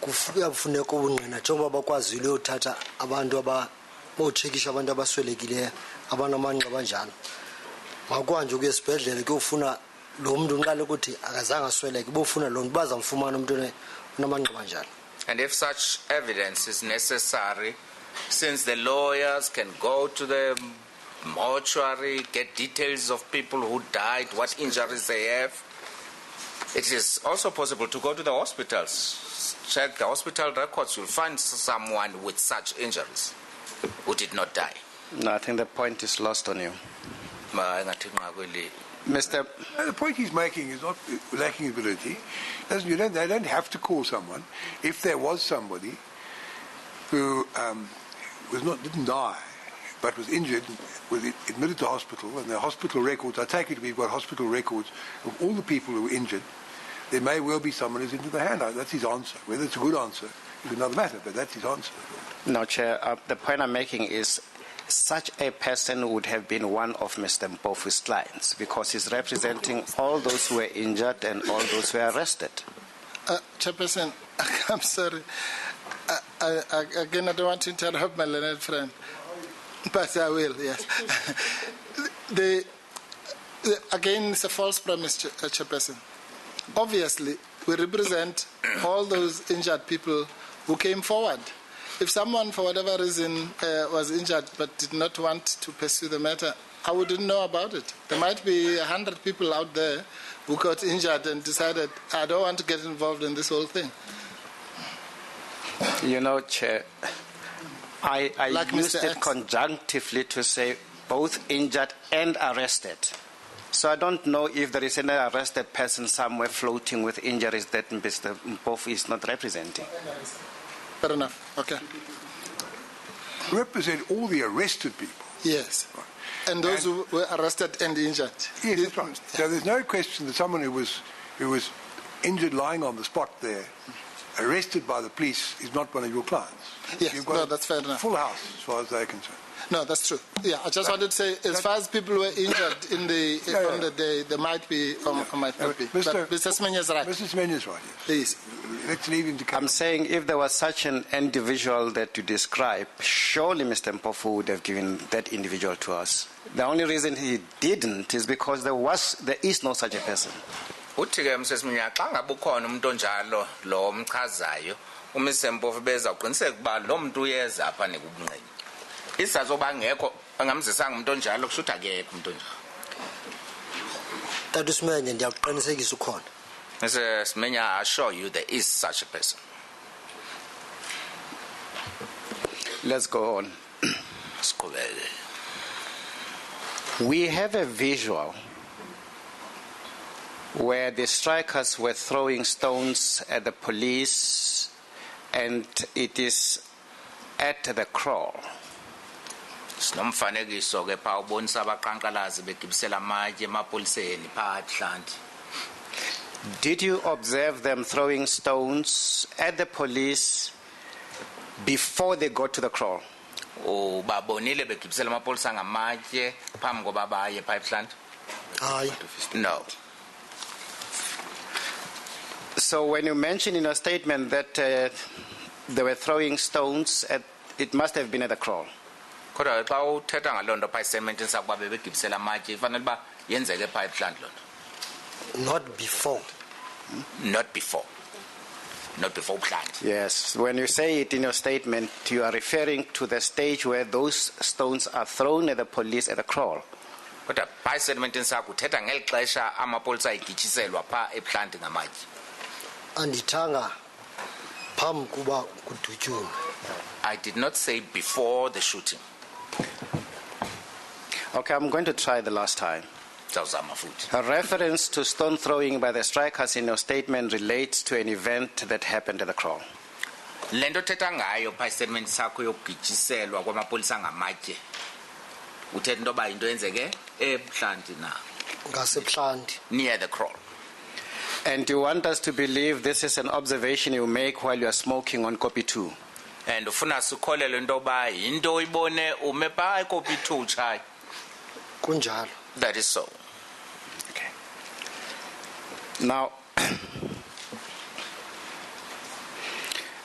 kufuneka ubungqina njengoba bakwazile uthatha abantu abotshekisha abantu abaswelekileyo abanamanqeba abanjalo. Makwanje ukuya esibhedlele kuyofuna lo muntu nxa lokuthi akazange asweleke bofuna lo muntu bazamfumana umuntu onamanqeba anjalo. And if such evidence is necessary, since the lawyers can go to the mortuary, get details of people who died, what injuries they have. It is also possible to go to the hospitals, check the hospital records, you'll find someone with such injuries who did not die. No, I think the point is lost on you. Mr. The point he's making is not lacking ability. They don't have to call someone. If there was somebody who didn't die, but was injured, was admitted to hospital, and the hospital records, I take it we've got hospital records of all the people who were injured, there may well be someone who's into the hand. That's his answer. Whether it's a good answer is another matter, but that's his answer. No, Chair, the point I'm making is such a person would have been one of Mr. Mpofu's clients because he's representing all those who were injured and all those who were arrested. Chairperson, I'm sorry. Again, I don't want to interrupt my learned friend. But I will, yes. Again, it's a false premise, Chairperson. Obviously, we represent all those injured people who came forward. If someone, for whatever reason, was injured but did not want to pursue the matter, I wouldn't know about it. There might be 100 people out there who got injured and decided, I don't want to get involved in this whole thing. You know, Chair, I like used Mr. it X. conjunctively to say both injured and arrested. So I don't know if there is any arrested person somewhere floating with injuries that Mr. Mpofu is not representing. Fair enough. Okay. Represent all the arrested people. Yes. And those who were arrested and injured. Yes, that's right. So there's no question that someone who was injured lying on the spot there, arrested by the police, is not one of your clients. Yes, You've got no, that's fair enough. Full house, as far as they're concerned. No, that's true. Yeah, I just wanted to say, as far as people were injured on the day, there might be or might not be. But Mr. Semenya is right. Mr. Semenya is right, yes. Please. Let's leave him to come. I'm saying if there was such an individual that you describe, surely Mr. Mpofu would have given that individual to us. The only reason he didn't is because there is no such a person. Uthi-ke Msesimenyane xa ngabe ukhona umuntu onjalo lo mchazayo uMr Mpofu beza uqiniseka ukuba lo muntu uyeza apha nekubunqeni. Isizathu sokuba ngekho angamzisanga umuntu onjalo kusho ukuthi akekho umuntu onjalo. Tata Semenya ndiyakuqinisekisa ukhona. Mr. Semenya, I assure you there is such a person. Let's go on. We have a visual where the strikers were throwing stones at the police, and it is at the crawl. Sinomfanekiso ke pha ubonisa abaqhankqalazi begibisela amatshe emapoliseni pha ebuhlanti. Did you observe them throwing stones at the police before they got to the crawl? Babonile begibisela amapolisa ngamatshe phambi koba baye pha ebuhlanti? Hayi. No. So when you mention in your statement that they were throwing stones, it must have been at the crawl. Kodwa xa uthetha ngalonto pha isementini sakuba bebegibisela amatshe ifanele uba yenzeke pha ebuhlanti lonto. Not before. Not before. Not before plant. Yes, when you say it in your statement, you are referring to the stage where those stones are thrown at the police at the crawl. Kodwa pha isementini sakho uthetha ngeli xesha amapolisa igitshiselwa pha ebuhlanti ngamatye. Andithanga phambi kuba kudutyulwe. I did not say before the shooting. Okay, I'm going to try the last time. A reference to stone throwing by the strikers in your statement relates to an event that happened at the crawl. Lento thetha ngayo pha isementini sakho yokugitshiselwa kwamapolisa ngamatye. Uthetha into ba into yenzeke ebuhlanti na. Ngasebuhlanti. Near the crawl. And you want us to believe this is an observation you make while you are smoking on copy 2? And ufuna sikholelwe into ba into uyibone ume pha copy 2 chai. Kunjalo. That is so. Okay. Now,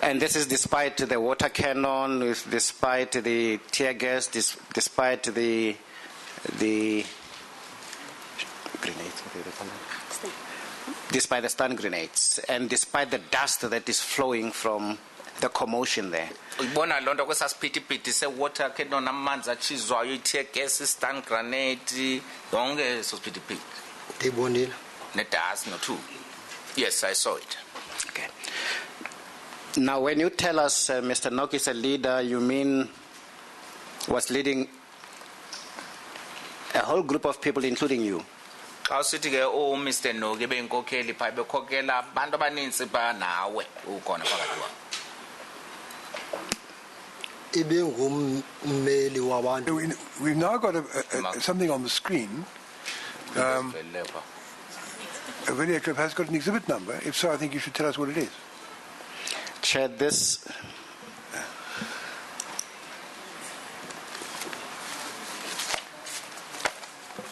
and this is despite the water cannon, despite the tear gas, despite the grenades, despite the stun grenades, and despite the dust that is flowing from the commotion there. Uyibona lonto kwesasiphithiphithi se-water cannon amanzi atshizwayo i-tear gas i-stun grenade yonke eso siphithiphithi. Ndibonile. Nedust no-2. Yes, I saw it. Okay. Now, when you tell us Mr. Nock is a leader, you mean was leading a whole group of people, including you? Xa usithi ke Mr. Nock ebeyinkokheli pha bekhokela abantu abaninzi pha nawe ukhona phakathi kwabo. We've now got something on the screen. A video clip has got an exhibit number. If so, I think you should tell us what it is. Chair, this...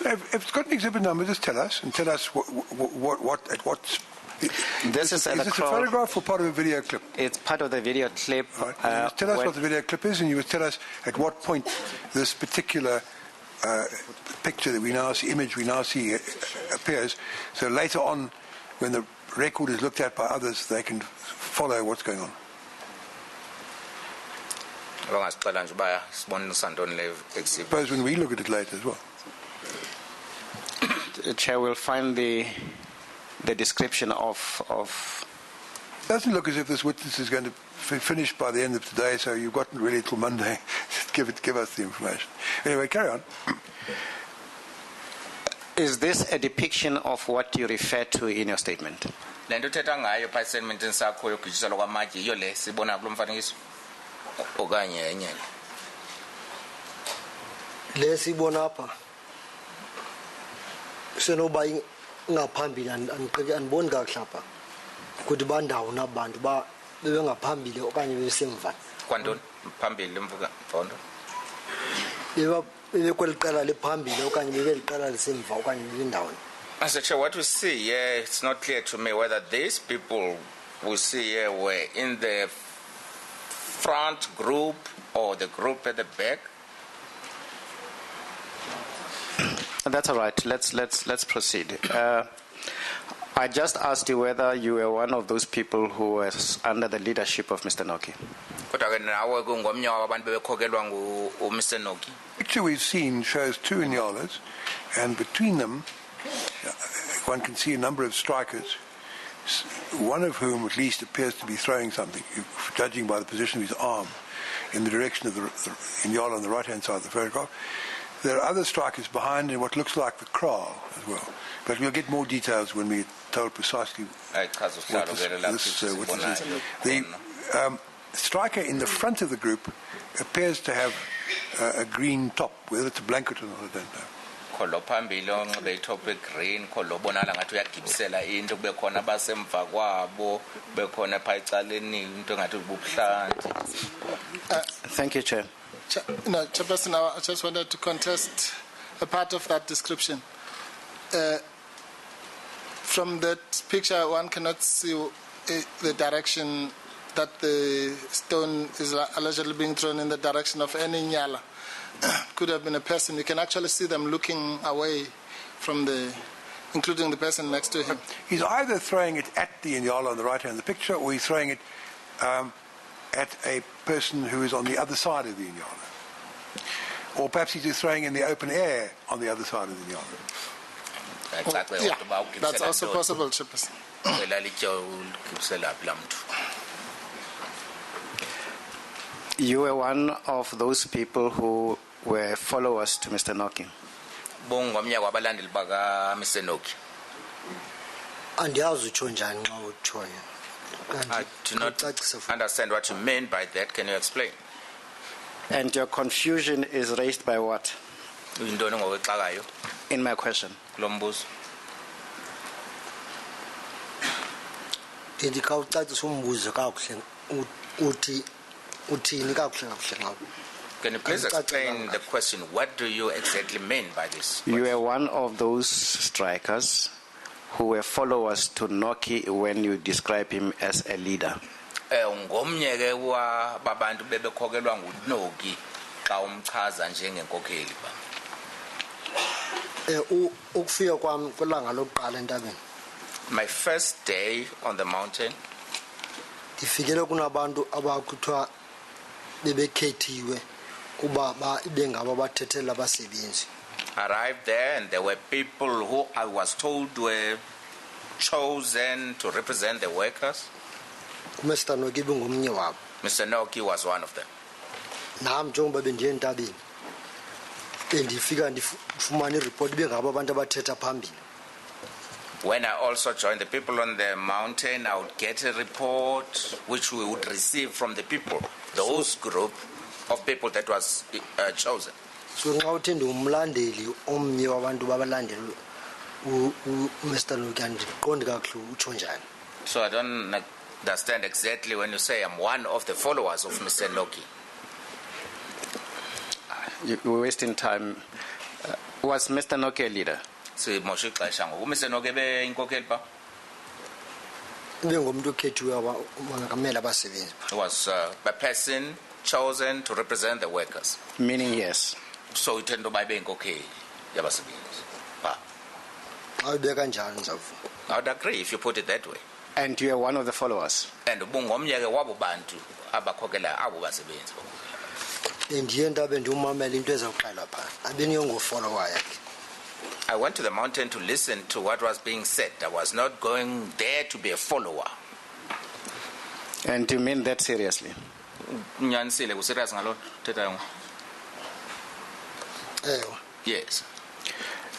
If it's got an exhibit number, just tell us, and tell us what This is a photograph or part of a video clip? It's part of the video clip. Right. Tell us what the video clip is, and you would tell us at what point this particular picture that we now see, image we now see appears. So later on, when the record is looked at by others, they can follow what's going on. Suppose when we look at it later as well. Chair will find the description of. It doesn't look as if this witness is going to finish by the end of today, so you've got really till Monday to give us the information. Anyway, carry on. Is this a depiction of what you refer to in your statement? lesibona apha senoba ngaphambili andiboni kakuhle apha ukuthi bandawo nabantu ba bebengaphambili okanye bebesemva kwantoni phambili emvuka mfondo bebekweliqela lephambili okanye bebeliqela lisemva okanye bebendawoni. Mr. Chair, what we see here, it's not clear to me whether these people we see here were in the front group or the group at the back. That's all right. Let's proceed. I just asked you whether you were one of those people who was under the leadership of Mr. Noki. Mr. Noki. The picture we've seen shows two Inyalas, and between them, one can see a number of strikers, one of whom at least appears to be throwing something, judging by the position of his arm, in the direction of the Inyala on the right-hand side of the photograph. There are other strikers behind in what looks like the kraal as well. But we'll get more details when we're told precisely what this is. The striker in the front of the group appears to have a green top, whether it's a blanket or not, I don't know. Thank you, Chair. No, Chairperson, I just wanted to contest a part of that description. From that picture, one cannot see the direction that the stone is allegedly being thrown in the direction of any Nyala. Could have been a person. You can actually see them looking away from including the person next to him. He's either throwing it at the Inyala on the right hand of the picture, or he's throwing it at a person who is on the other side of the Inyala. Or perhaps he's just throwing in the open air on the other side of the Inyala. That's also possible, Chairperson. You were one of those people who were followers to Mr. Noki. I do not understand what you mean by that. Can you explain? And your confusion is raised by what? In my question. Can you please explain the question? What do you exactly mean by this? You were one of those strikers who were followers to Noki when you describe him as a leader. My first day on the mountain, arrived there, and there were people who I was told were chosen to represent the workers. Mr. Noki was one of them. When I also joined the people on the mountain, I would get a report which we would receive from the people, those group of people that was chosen. So I don't understand exactly when you say I'm one of the followers of Mr. Noki. You're wasting time. Was Mr. Noki a leader? Mr. Noki be inkokheli pa? He was a person chosen to represent the workers. Meaning yes. So it tend to be inkokheli yabasebenzi. I would agree if you put it that way. And you are one of the followers. And bungomnyeke wabo bantu abakhokela abo basebenzi. I went to the mountain to listen to what was being said. I was not going there to be a follower. And do you mean that seriously? Yes.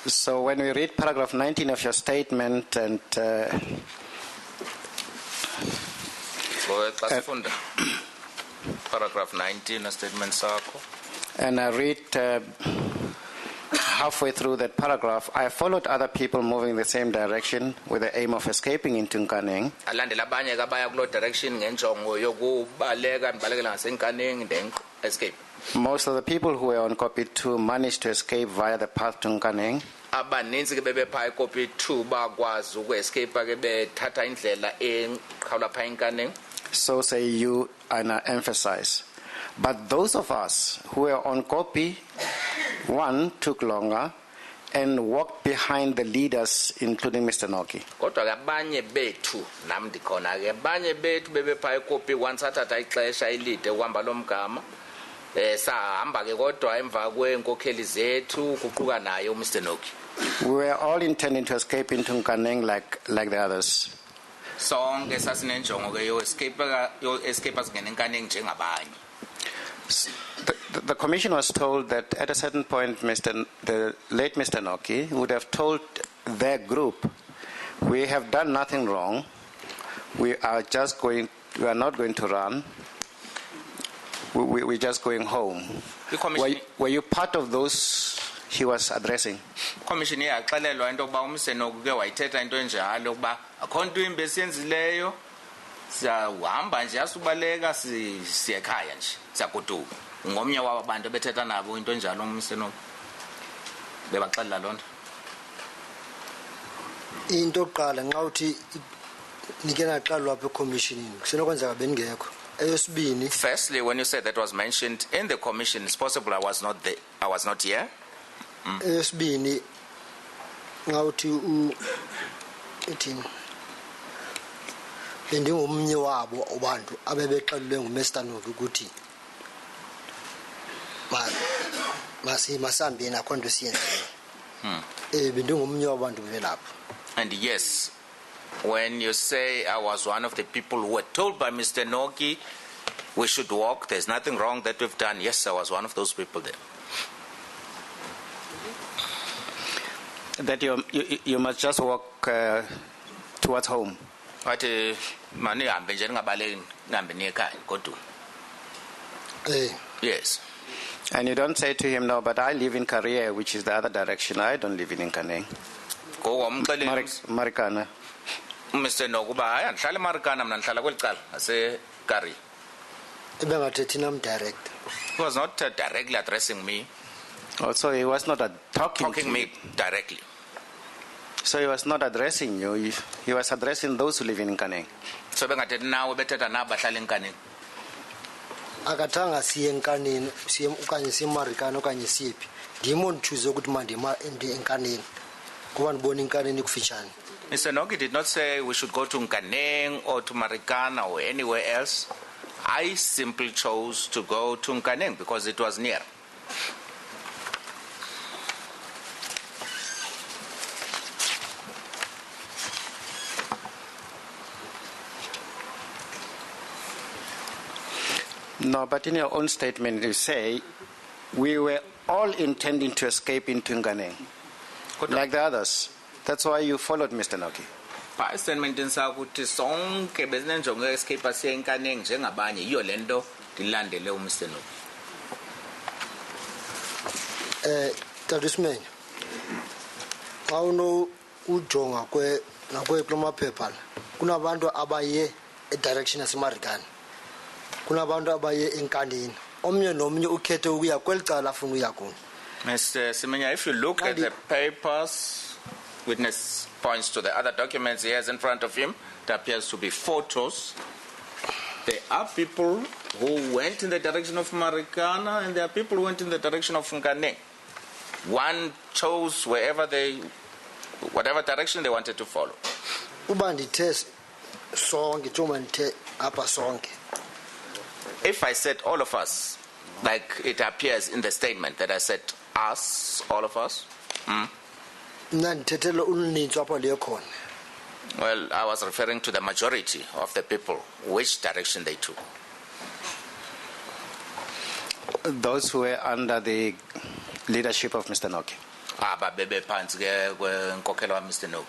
So when we read paragraph 19 of your statement and paragraph 19 of statement sakho, and I read halfway through that paragraph, I followed other people moving the same direction with the aim of escaping into Nkaneng. alandela abanye ke abaya kulo direction ngenjongo yokubaleka balekela ngasenkaneng then escape. Most of the people who were on copy 2 managed to escape via the path to Nkaneng. Abaninzi ke bebepha copy 2 bakwazi uku-escape ke bethatha indlela eqhawula pha enkaneng. So say you, and I emphasize. But those of us who were on copy 1 took longer and walked behind the leaders, including Mr. Noki. Kodwa ke abanye bethu nami ndikhona ke abanye bethu bebepha copy 1 sathatha ixesha elide uhamba lo mgama. Sahamba ke kodwa emva kwenkokheli zethu kuquka naye uMr Noki. We were all intending to escape into Nkaneng like the others. Sonke sasinenjongo ke yo escape asingene enkaneng njengabanye. The commission was told that at a certain point, the late Mr. Noki would have told their group, we have done nothing wrong, we are not going to run, we're just going home. Were you part of those he was addressing? Commission yaxelelwa into kuba uMr Noki ke wayithetha into enjalo kuba akho nto imbe siyenzileyo, siyahamba nje asubaleka siyekhaya nje siyagoduka. Ngomnye wabantu bethetha nabo into enjalo uMr Noki bebaxelela lonto. Into oqala nxa uthi nike naqalwa apha ecommissionini kusenokwenzeka bengekho. Eyesibini, firstly, when you said that was mentioned in the commission, it's possible I was not there, I was not here. Eyesibini nxa uthi ethini bendingomnye wabo abantu abebexelwe nguMr Noki ukuthi masihambeni akho nto siyenzileyo. Bendingomnye wabantu belapho. And yes, when you say I was one of the people who were told by Mr. Noki we should walk, there's nothing wrong that we've done. Yes, I was one of those people there. That you must just walk towards home. Yes. And you don't say to him, no, but I live in Korea, which is the other direction. I don't live in Nkaneng. Marikana. Mr. Nokuba, I ngihlala eMarikana mina ngihlala kwelicala ase-Kari. Direct. He was not directly addressing me. Also, he was not talking me directly. So he was not addressing you. He was addressing those who live in Nkaneng. So bengathethi nawe bethetha nabo bahlala eNkaneng. Akathanga siye eNkaneng, siye okanye siye eMarikana okanye siyephi. Ndimo ndichuze ukuthi mandima eNkaneng. Kuba ndibona eNkaneng ikufitshane. Mr. Noki did not say we should go to Nkaneng or to Marikana or anywhere else. I simply chose to go to Nkaneng because it was near. No, but in your own statement you say, we were all intending to escape into Nkaneng, like the others. That's why you followed Mr. Noki. Statement ukuthi sonke besinenjongo escape asiye eNkaneng njengabanye yiyo lento ndilandele uMr Noki. Tadismen. Awuno ujonga kulamaphepha kunabantu abaye edirection yaseMarikana. Kunabantu abaye eNkaneng. Omnye nomnye ukhethe ukuya kwelicala afuna uya kulo. Mr. Simenya, if you look at the papers, witness points to the other documents he has in front of him. There appears to be photos. There are people who went in the direction of Marikana and there are people who went in the direction of Nkaneng. One chose whatever direction they wanted to follow. If I said all of us, like it appears in the statement that I said us, all of us, Well, I was referring to the majority of the people, which direction they took. Those who were under the leadership of Mr. Noki. Mr. Noki.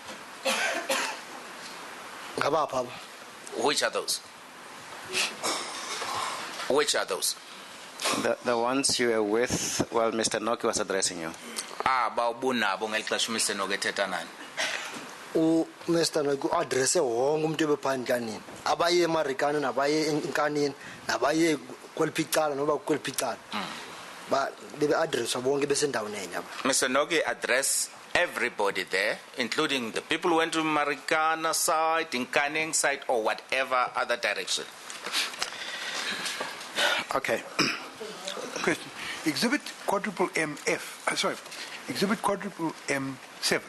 Which are those? Which are those? The ones you were with, well, Mr. Noki was addressing you. Bawubunabo ngeli xesha Mr. Noki ethetha nani. Mr. Noki addresse wonke umuntu ebephandle kanini. Abaye eMarikana nabaye enkanini nabaye kweliphicala noba kweliphicala. Ba bebe address bonke besendaweni enye. Mr. Noki address everybody there, including the people who went to Marikana side, Nkaneng side, or whatever other direction. Okay. Question. Exhibit quadruple MF. Sorry. Exhibit quadruple M7.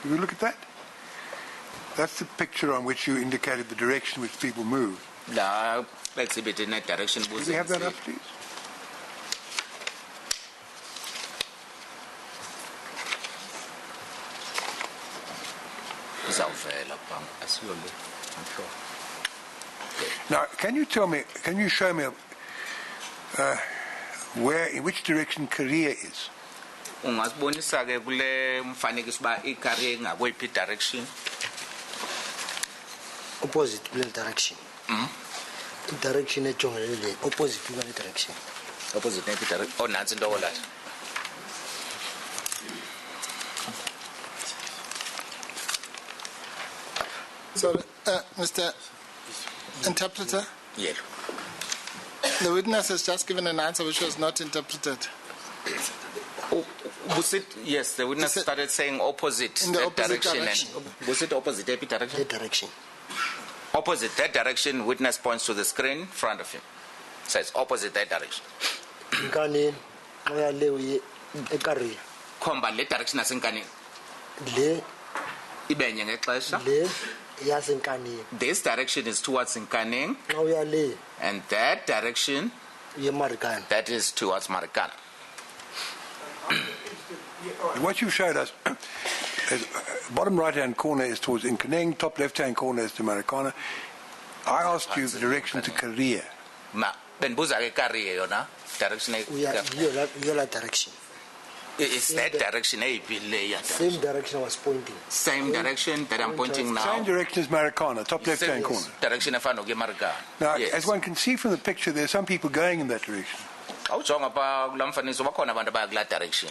Will you look at that? That's the picture on which you indicated the direction which people move. No, exhibit in that direction. Do we have that up, please? Now, can you show me where, in which direction Korea is? Ungasibonisa ke kule mfanekiso ba icareer ngakwephi direction? Opposite to the direction. Direction ejongene opposite to the direction. Opposite nephi direction. Oh, nansi into ola. So, Mr. Interpreter? Yes. The witness has just given an answer which was not interpreted. Was it? Yes, the witness started saying opposite in the that opposite direction. And was it opposite that direction? That direction. Opposite that direction, witness points to the screen in front of him. Says opposite that direction. Nkani oya le ecareer. Khomba le direction asenkani. Le Ibenye ngexesha. le yasenkani. This direction is towards Nkaneng, Oya le and that direction, yeMarikana. that is towards Marikana. What you showed us, bottom right-hand corner is towards Nkaneng, top left-hand corner is to Marikana. I asked you the direction to Korea. Ma benbuza ke career yona direction Yola direction. it's that direction le Same direction I was pointing. same direction that I'm pointing now. Same direction as Marikana, top left-hand corner. Direction efana ke Marikana. Now, Yes. as one can see from the picture, there are some people going in that direction. Awujonga pa kulamfaniso bakhona abantu abaya kula direction.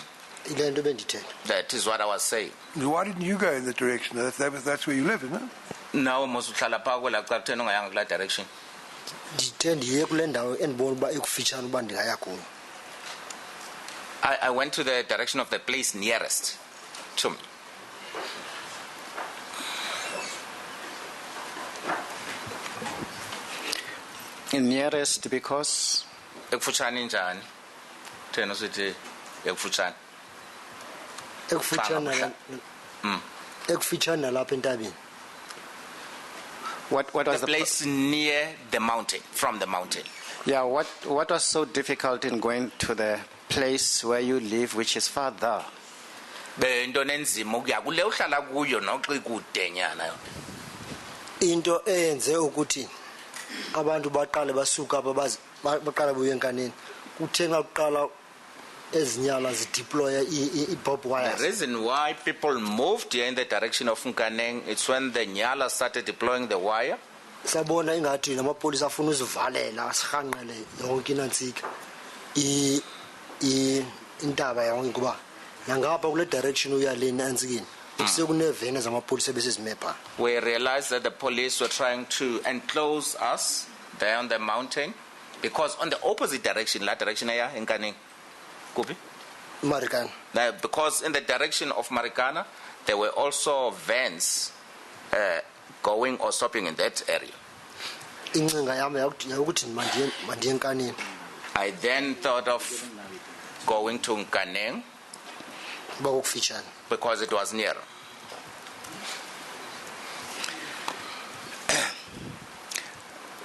Ile nto bendithetha. That is what I was saying. Why didn't you go in that direction? That's where you live, isn't it? Now mosuhlala pha kwela kuqatheni ungayanga kula direction. Ndithe ndiye kule ndawo endibona uba ekufitshane uba ndingaya kuyo. I went to the direction of the place nearest to me. Nearest because Ekufutshane njani? Thena sithi ekufutshane. Ekufitshane nalapha entabeni. what was The place near the mountain, from the mountain. Yeah, what was so difficult in going to the place where you live, which is further? Bento nenzima ukuya kule uhlala kuyo noxa ikude nyana yona. Into eyenze ukuthi abantu baqale basuka apha baqala buye enkanini. Kuthe xa kuqala ezinyala zideploya i-bob The wires. reason why people moved here in the direction of Nkaneng, it's when the Nyala started deploying the wire. Sabona ingathi namapolisa afuna uzivalela asirhanqele yonke inantsika intaba yonke kuba nangapha kule direction uya le nantsikini sekunevene zamapolisa besizimepha. We realized that the police were trying to enclose us there on the mountain because on the opposite direction, that direction aya Nkaneng. Kupi? Marikana. Because in the direction of Marikana, there were also vans going or stopping in that area. Incinga yami yakuthi mandiye enkanini. I then thought of going to Nkaneng bakufitshane. because it was near.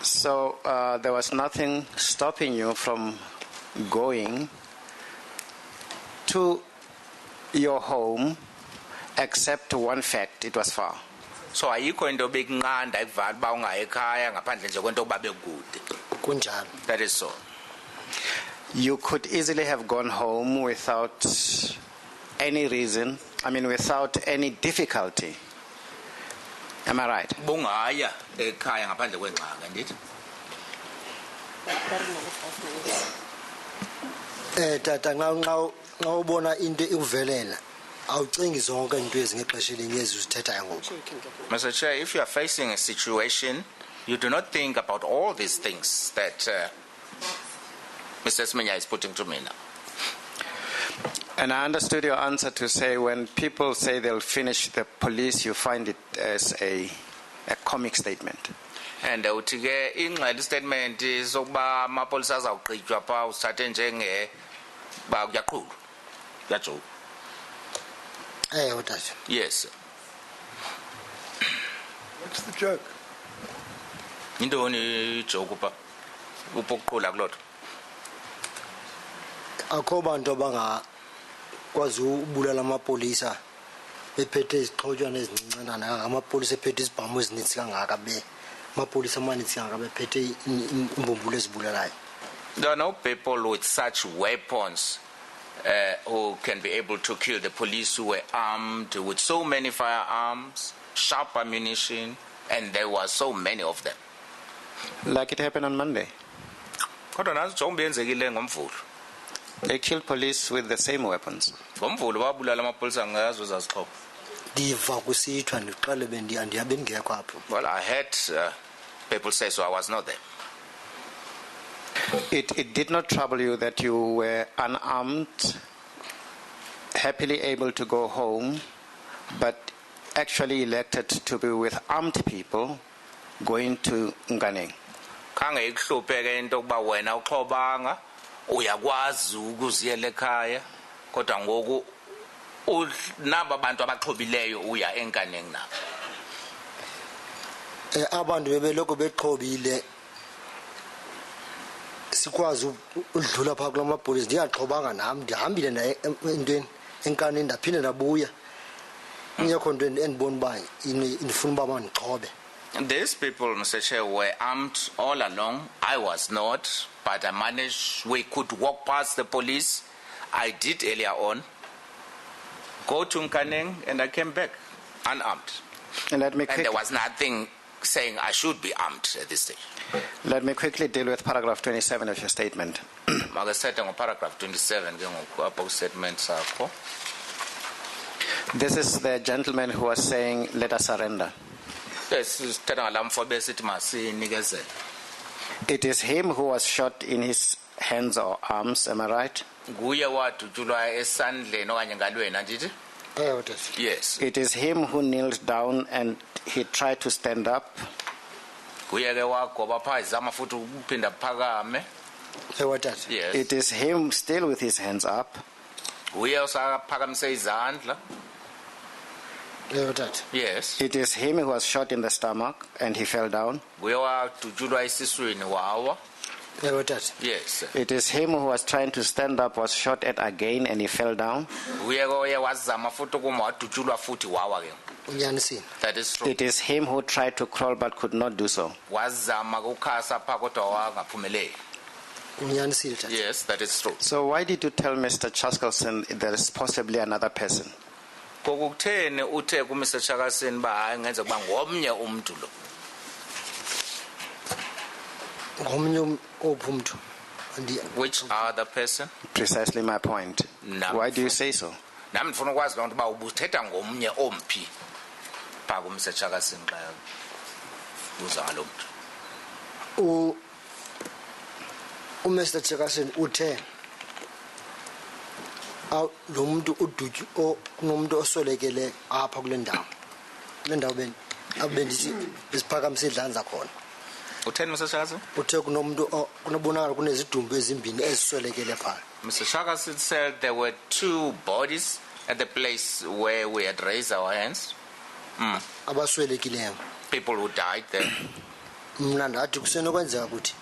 So there was nothing stopping you from going to your home except one fact, it was far. So ayikho into bekunqanda ekuvala ba ungaye ekhaya ngaphandle nje kwento kuba bekude. Kunjalo. That is so. You could easily have gone home without any reason, without any difficulty. Am I right? Bungaya ekhaya ngaphandle kwengxaka ndithi. Tata nxa ubona into ikuvelela awucingi zonke into ezingexesha elinye ezizithethayo ngoku. Mr. Chair, if you are facing a situation, you do not think about all these things that Mr. Smenya is putting to me now. And I understood your answer to say when people say they'll finish the police, you find it as a comic statement. And uthi ke ingxelo statement sokuba amapolisa azawugqitywa pha usithathe njenge ba kuyaqhulwa kuyajoka. Tata. Yes, sir. What's the joke? Intoni ijoke pha upokuqhula kulotho. Akho bantu abangakwazi ubulala amapolisa bephethe izixhotywana ezincincanana amapolisa ephethe izibhamu ezininzi kangaka amapolisa amaninzi kangaka bephethe imbumbulu ezibulalayo. There are no people with such weapons who can be able to kill the police who were armed with so many firearms, sharp ammunition, and there were so many of them. Like it happened on Monday. Kodwa nazo jonge benzekile ngomvulo. They killed police with the same weapons. Ngomvulo babulala amapolisa ngazo zazixhobo. Ndiva kusithwa ndiqale andiyabe ndingekho apho. Well, I heard people say so. I was not there. It did not trouble you that you were unarmed, happily able to go home, but actually elected to be with armed people going to Nganeng? Khange ikuhluphe ke into kuba wena uxhobanga uyakwazi ukuziyela ekhaya kodwa ngoku naba abantu abaxhobileyo uya eNkaneng nabo. Abantu bebeloko bexhobile sikwazi udlula pha kula mapolisa ndiyaxhobanga nami ndihambile naye entweni eNkaneng ndaphinde ndabuya ingekho nto endibona uba indifuna uba mandixhobe. These people, Mr. Chair, were armed all along. I was not, but I managed. We could walk past the police. I did earlier on. Go to Nkaneng, and I came back unarmed. And there was nothing saying I should be armed at this stage. Let me quickly deal with paragraph 27 of your statement. Paragraph 27 statement. This is the gentleman who was saying, let us surrender. It is him who was shot in his hands or arms, am I right? Yes. It is him who kneeled down and he tried to stand up. Yes. It is him still with his hands up. Yes. It is him who was shot in the stomach and he fell down. Yes. It is him who was trying to stand up, was shot at again and he fell down. That is true. It is him who tried to crawl but could not do so. Yes, that is true. So why did you tell Mr. Chaskelson there is possibly another person? Which other person? Precisely my point. Why do you say so? Mr. Chaskelson uthe lo muntu kunomuntu osolekele apha kule ndawo abendithi isiphakamise idlanza khona. Utheni Mr. Chaskelson? Uthe kunomuntu kunobonakala kunezidumbu ezimbini ezisolekele phala. Mr. Chaskelson said there were two bodies at the place where we had raised our hands. Abaswelekileyo. People who died there. Mna ndathi kusenokwenzeka ukuthi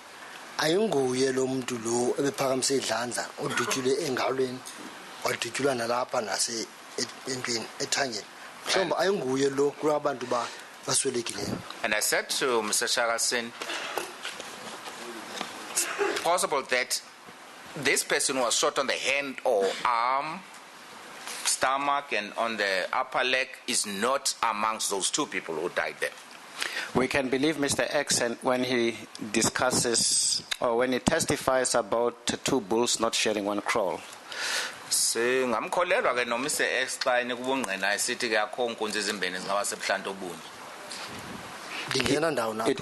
ayinguye lo muntu lo ebephakamise idlanza odutyule engalweni wadutyulwa nalapha nase entweni ethangeni. Mhlawumbe ayinguye lo kulabantu baswelekileyo. And I said to Mr. Chaskelson, possible that this person was shot on the hand or arm, stomach, and on the upper leg is not amongst those two people who died there. We can believe Mr. X and when he discusses or when he testifies about two bulls not sharing one kraal. Singamkholelwa ke no Mr. X xa enekubungqina esithi ke akho nkunzi ezimbini zingaba sebuhlanti obunye.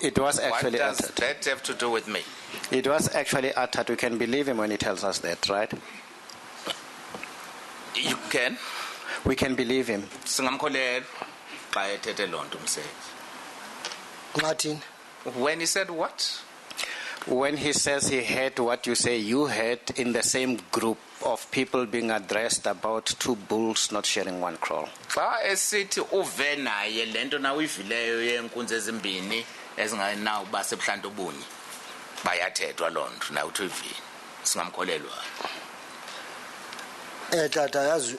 It was actually What does uttered. that have to do with me? It was actually uttered. We can believe him when he tells us that, right? You can. We can believe him. Singamkholelwa xa ethethe loo nto Mr. X. When he said what? When he says he heard what you say you heard in the same group of people being addressed about two bulls not sharing one kraal. Xa esithi uve naye lento na uyivileyo yenkunzi ezimbini ezinganawo basebuhlanti obunye bayathethwa loo nto na uthi uyivile singamkholelwa. Tata yazi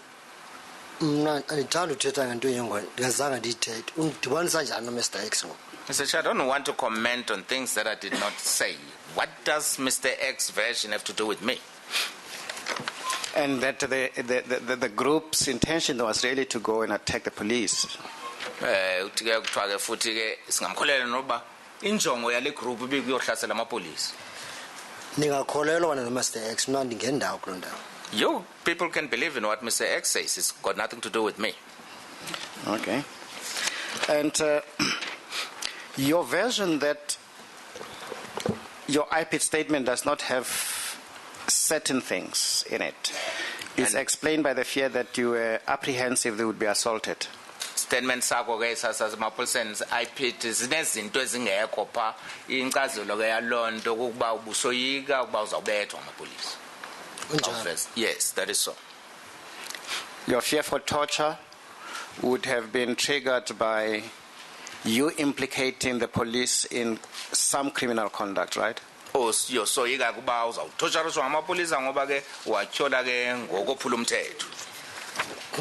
mna andithanda uthetha ngento yengwane ndingazange ndiyithethe undidibanisa njani noMr X ngoku. Mr. Chair, I don't want to comment on things that I did not say. What does Mr. X's version have to do with me? And that the group's intention was really to go and attack the police. Kuthiwe kuthiwa ke futhi ke singamkholelwa noba injongo yale group ibikuyohlasela amapolisi. Ningakholelwa wena noMr X mna ndingendawo kuloo ndawo. You people can believe in what Mr. X says. It's got nothing to do with me. Okay. And your version that your IPIT statement does not have certain things in it is explained by the fear that you were apprehensive they would be assaulted. Statement sakho ke sasemapoliseni IPIT zinezinto ezingekho pha inkcazelo ke yaloo nto kukuba ubusoyika ukuba uzawubethwa amapolisi. Yes, that is so. Your fear for torture would have been triggered by you implicating the police in some criminal conduct, right? Yosoyika kuba uzawuthotshariswa ngamapolisa ngoba ke watyhola ke ngokophula umthetho.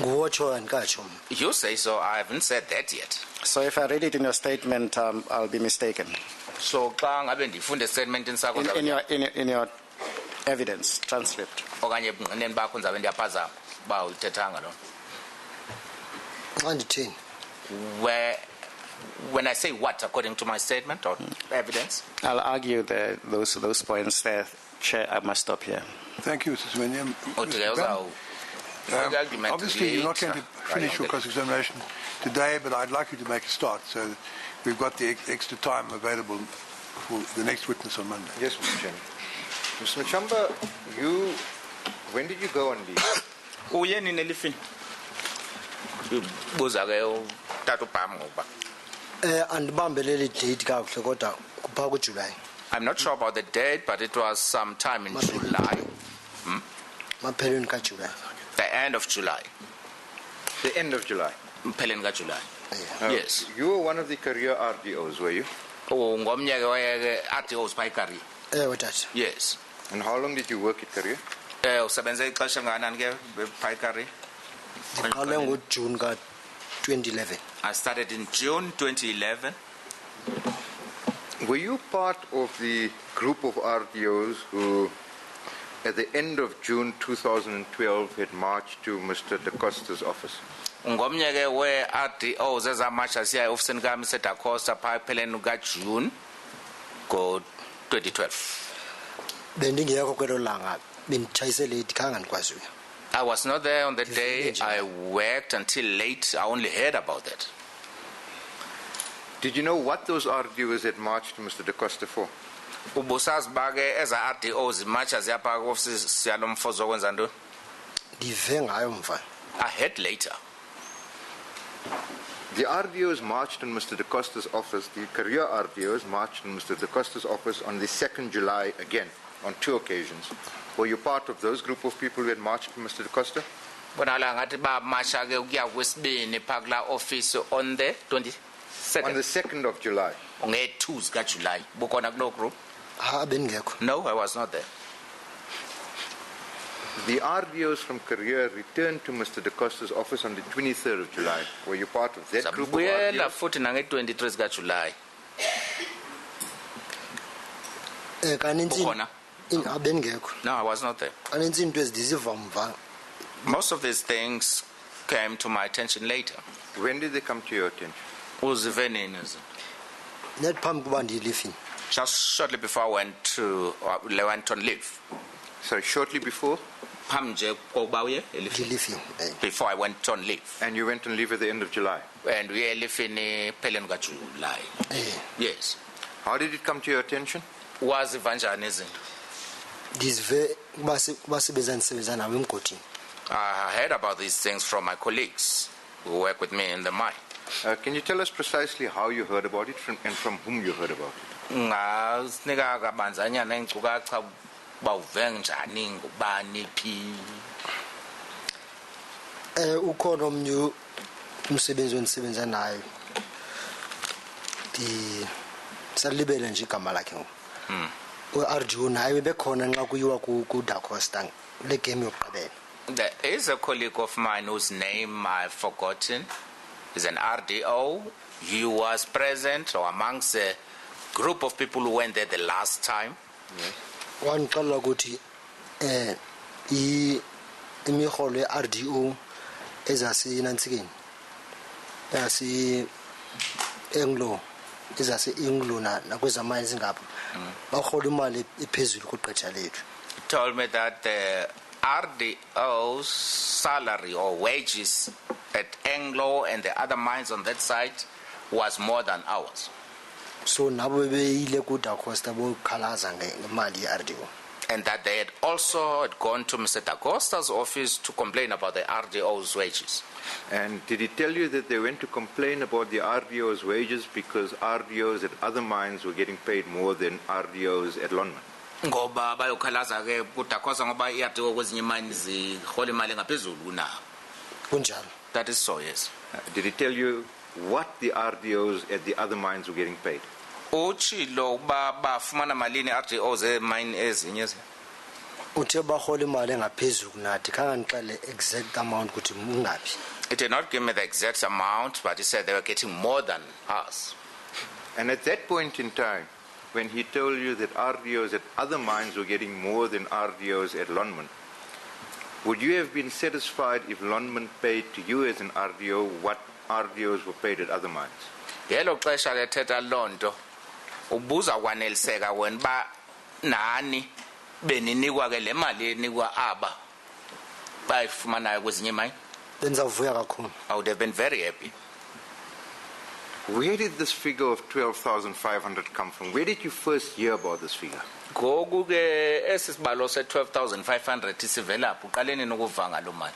Nguwotsho andikatsho. You say so. I haven't said that yet. So if I read it in your statement, I'll be mistaken. So xa ngabe ndifunde statement sakho in your evidence transcript. Okanye ebungqineni bakho nzabe ndiyaphazama ba ulithethanga lo. Xa ndithini? When I say what, according to my statement or evidence? I'll argue those points there. Chair, I must stop here. Thank you, Mr. Swiniam. Obviously, you're not going to finish your cross-examination today, but I'd like you to make a start so that we've got the extra time available for the next witness on Monday. Yes, Mr. Chairman. Mr. Machamba, when did you go on leave? Uyeni nelifini. Buza ke utata upam ngoba. Andibambeleli date kakuhle kodwa kupha kuJuly. I'm not sure about the date, but it was sometime in July. Maphelweni kaJuly. The end of July. The end of July? Mpheleni kaJuly. Yes. You were one of the career RDOs, were you? Ngomnye ke RDOs by career. Tata. Yes. And how long did you work at career? Usebenze ixesha ngakanani ke by career? Ndiqale ngoJune ka-2011. I started in June 2011. Were you part of the group of RDOs who, at the end of June 2012, had marched to Mr. Da Costa's office? Ngomnye ke we-RDOs ezamarcha siya eofisini kaMr Da Costa phaa epheleni kaJune ngo-2012. Bendingekho kwelo langa benditshayise late khange ndikwazi uya. I was not there on the day. I worked until late. I only heard about that. Did you know what those RDOs had marched to Mr. Da Costa for? Ubusazi bake eza RDOs marcha ziya phaa kwiofisi yalo mfozo okwenza ntoni? Ndive ngayo mva. I heard later. The RDOs marched in Mr. Da Costa's office, the career RDOs marched in Mr. Da Costa's office on the 2nd July again, on 2 occasions. Were you part of those group of people who had marched to Mr. Da Costa? Bona la ngathi ba marcha ke ukuya kwesibini phaa kula office on the 22nd. On the 2nd of July. Nge-2 zikaJuly. Bukhona kulo group? Bendingekho. No, I was not there. The RDOs from Korea returned to Mr. Da Costa's office on the 23rd of July. Were you part of that group of Sabuyela RDOs? futhi nange-23 zikaJuly. Bukhona? Bendingekho. No, I was not there. Kanintsi into ezidiziva mva. Most of these things came to my attention later. When did they come to your attention? Uzive nini? Net pump kuba ndilifini. Just shortly before I went on leave. Sorry, shortly before? Ndilifini. Before I went on leave. And you went on leave at the end of July? And we are living in July. Yes. How did it come to your attention? Was evangelism. I heard about these things from my colleagues who work with me in the mine. Can you tell us precisely how you heard about it and from whom you heard about it? Ukhona omnye umsebenzi endisebenza nayo. Salibele nje igama lakhe ngoku. U-RDO naye bekhona nxa kuyiwa ku-Da Costa le game yokugqibela. There is a colleague of mine whose name I've forgotten. He's an RDO. He was present or amongst a group of people who went there the last time. Wangixelela ukuthi imiholo ye-RDO ezasenantsikeni Anglo nakwezamanye zingapha barhola imali ephezulu kugqitha lethu. He told me that the RDO's salary or wages at Anglo and the other mines on that site was more than ours. So nabo beyile ku-Da Costa bokhalaza ngemali ye-RDO. And that they had also gone to Mr. Da Costa's office to complain about the RDO's wages. And did he tell you that they went to complain about the RDO's wages because RDOs at other mines were getting paid more than RDOs at Lonman? Ngoba bayokhalaza ke ku-Da Costa ngoba i-RDO kwezinye mines zihola imali ngaphezulu kunayo. Kunjalo. That is so, yes. Did he tell you what the RDOs at the other mines were getting paid? Uchilo bafumana malini RDOs mine ezinye. Uthe bahola imali engaphezulu kunathi kangandixele exact amount ukuthi mungaphi. It did not give me the exact amount, but he said they were getting more than us. And at that point in time, when he told you that RDOs at other mines were getting more than RDOs at Lonman, would you have been satisfied if Lonman paid to you as an RDO what RDOs were paid at other mines? Yelo xesha lethetha lonto ubuza kwaneliseka wena ba nani beninikwa ke le mali enikwa aba bayifumanayo kwezinye mine. Benzawuvuya kakhulu. I would have been very happy. Where did this figure of 12,500 come from? Where did you first hear about this figure? Ngoku ke esisibalo se-12,500 isivelaphi uqaleni nokuvanga lo mali.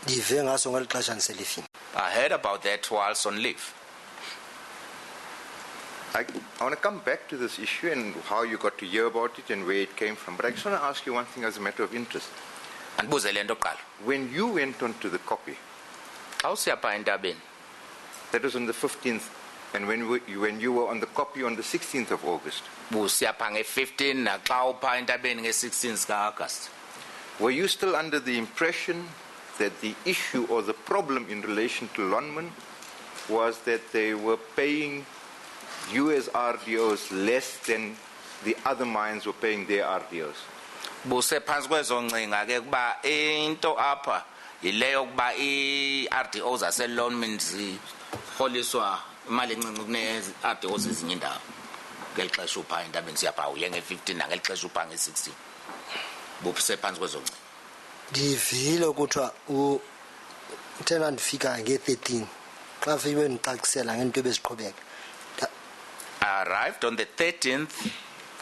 Ndive ngaso ngeli xesha ndiselifini. I heard about that whilst on leave. I want to come back to this issue and how you got to hear about it and where it came from. But I just want to ask you one thing as a matter of interest. When you went on to the copy, that was on the 15th, and when you were on the copy on the 16th of August, were you still under the impression that the issue or the problem in relation to Lonman was that they were paying you as RDOs less than the other mines were paying their RDOs? Buse phansi kwezoncinga ke kuba into apha yileyo kuba i-RDOs ase-Lonman ziholiswa imali encinci kune-RDOs ezinye indawo. Ngeli xesha upha entabeni siyapha uye nge-15 nangeli xesha upha nge-16. Buse phansi kwezoncinga. Ndivile kuthiwa uthena ndifika nge-13 xa fike ndixakisela ngento ebeziqhubeka. I arrived on the 13th,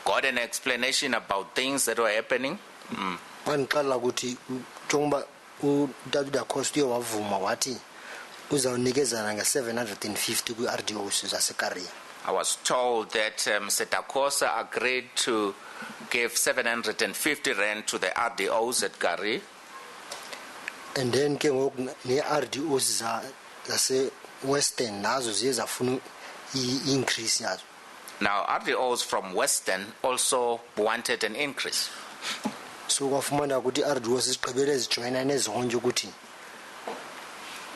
got an explanation about things that were happening. Wandixelela ukuthi njengoba uDa Costa wavuma wathi uzawunikezana nge-750 kwi-RDOs zaseKaria. I was told that Mr. Da Costa agreed to give 750 rand to the RDOs at Kari. And then ke ngoku ne-RDOs zase-Western nazo ziye zafuna increase yazo. Now RDOs from Western also wanted an increase. So kwafumana ukuthi RDOs siqebele zijoyina nezonke ukuthi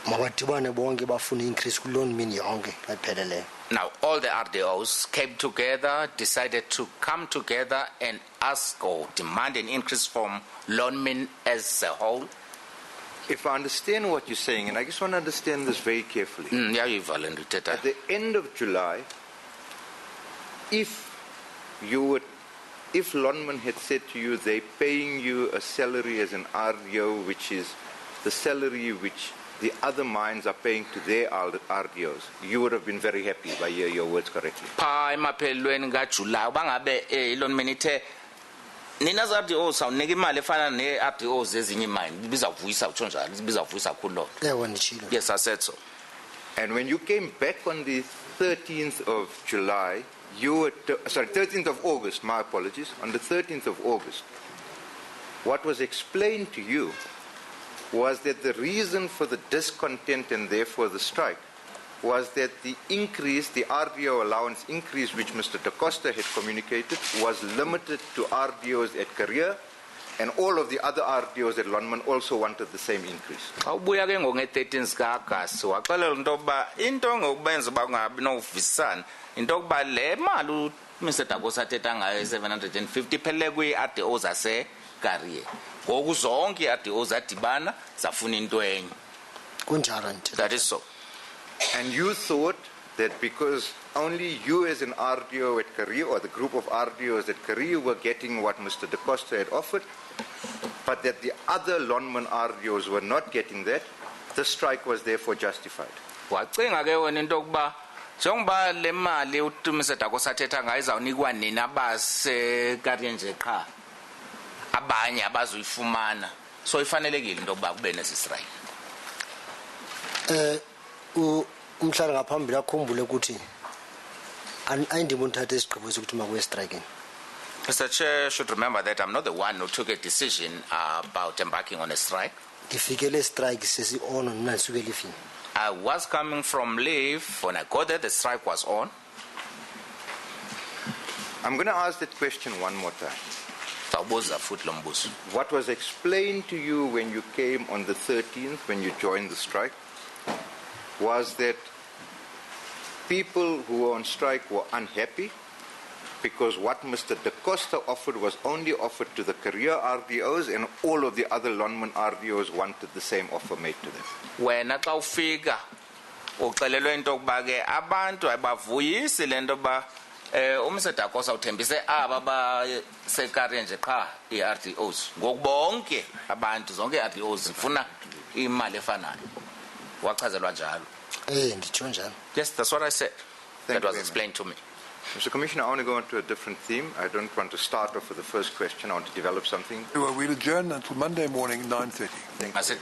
mabadibane bonke bafuna increase kuLonmin yonke epheleleyo. Now all the RDOs came together, decided to come together and ask or demand an increase from Lonmin as a whole. If I understand what you're saying, and I just want to understand this very carefully. At the end of July, if Lonman had said to you they're paying you a salary as an RDO, which is the salary which the other mines are paying to their RDOs, you would have been very happy by hearing your words correctly. Pa emaphelweni kaJuly bangabe Lonman ithe nina RDOs awunike imali efana ne-RDOs ezinye imine bizavuyisa utsho njalo bizavuyisa kakhulu lonto. Yes, I said so. And when you came back on the 13th of July, 13th of August, my apologies, on the 13th of August, what was explained to you was that the reason for the discontent and therefore the strike was that the increase, the RDO allowance increase which Mr. Da Costa had communicated was limited to RDOs at Korea, and all of the other RDOs at Lonman also wanted the same increase. Awubuya ke ngo-13 zika-Agasti waxelela into yokuba into ngokubenza uba kungabi nokuvisisana into yokuba le mali uMr. Da Costa athetha ngayo 750 iphelele kwii-RDO zaseKariye. Ngoku zonke ii-RDO zadibana zafuna into enye. That is so. And you thought that because only you as an RDO at Korea, or the group of RDOs at Korea, were getting what Mr. Da Costa had offered, but that the other Lonman RDOs were not getting that, the strike was therefore justified. Wacinga ke wena into yokuba njengoba le mali uMr. Da Costa athetha ngayo izawunikwa nina baseKariye nje qha abanye abazuyifumana, so ifanelekile into yokuba kube nesi strike. Umhlali ngaphambili akhumbule ukuthi ayindima unthatha isigqibo sokuthi makuye striking. Mr. Chair should remember that I'm not the one who took a decision about embarking on a strike. Ndifikele strike sesi-on mina ndisukela ifini. I was coming from leave when I got there. The strike was on. I'm going to ask that question one more time. What was explained to you when you came on the 13th, when you joined the strike, was that people who were on strike were unhappy because what Mr. Da Costa offered was only offered to the Korea RDOs, and all of the other Lonman RDOs wanted the same offer made to them. Wena xa ufika uxelelwe into yokuba ke abantu abavuyisi le nto yoba uMr. Da Costa uthembise aba baseKariye nje qha ii-RDOs. Ngoku bonke abantu zonke ii-RDOs zifuna imali efanayo. Wachazelwa njalo. Nditsho njalo. Yes, that's what I said. That was explained to me. Mr. Commissioner, I want to go on to a different theme. I don't want to start off with the first question. I want to develop something. We'll adjourn until Monday morning, 9:30. I said,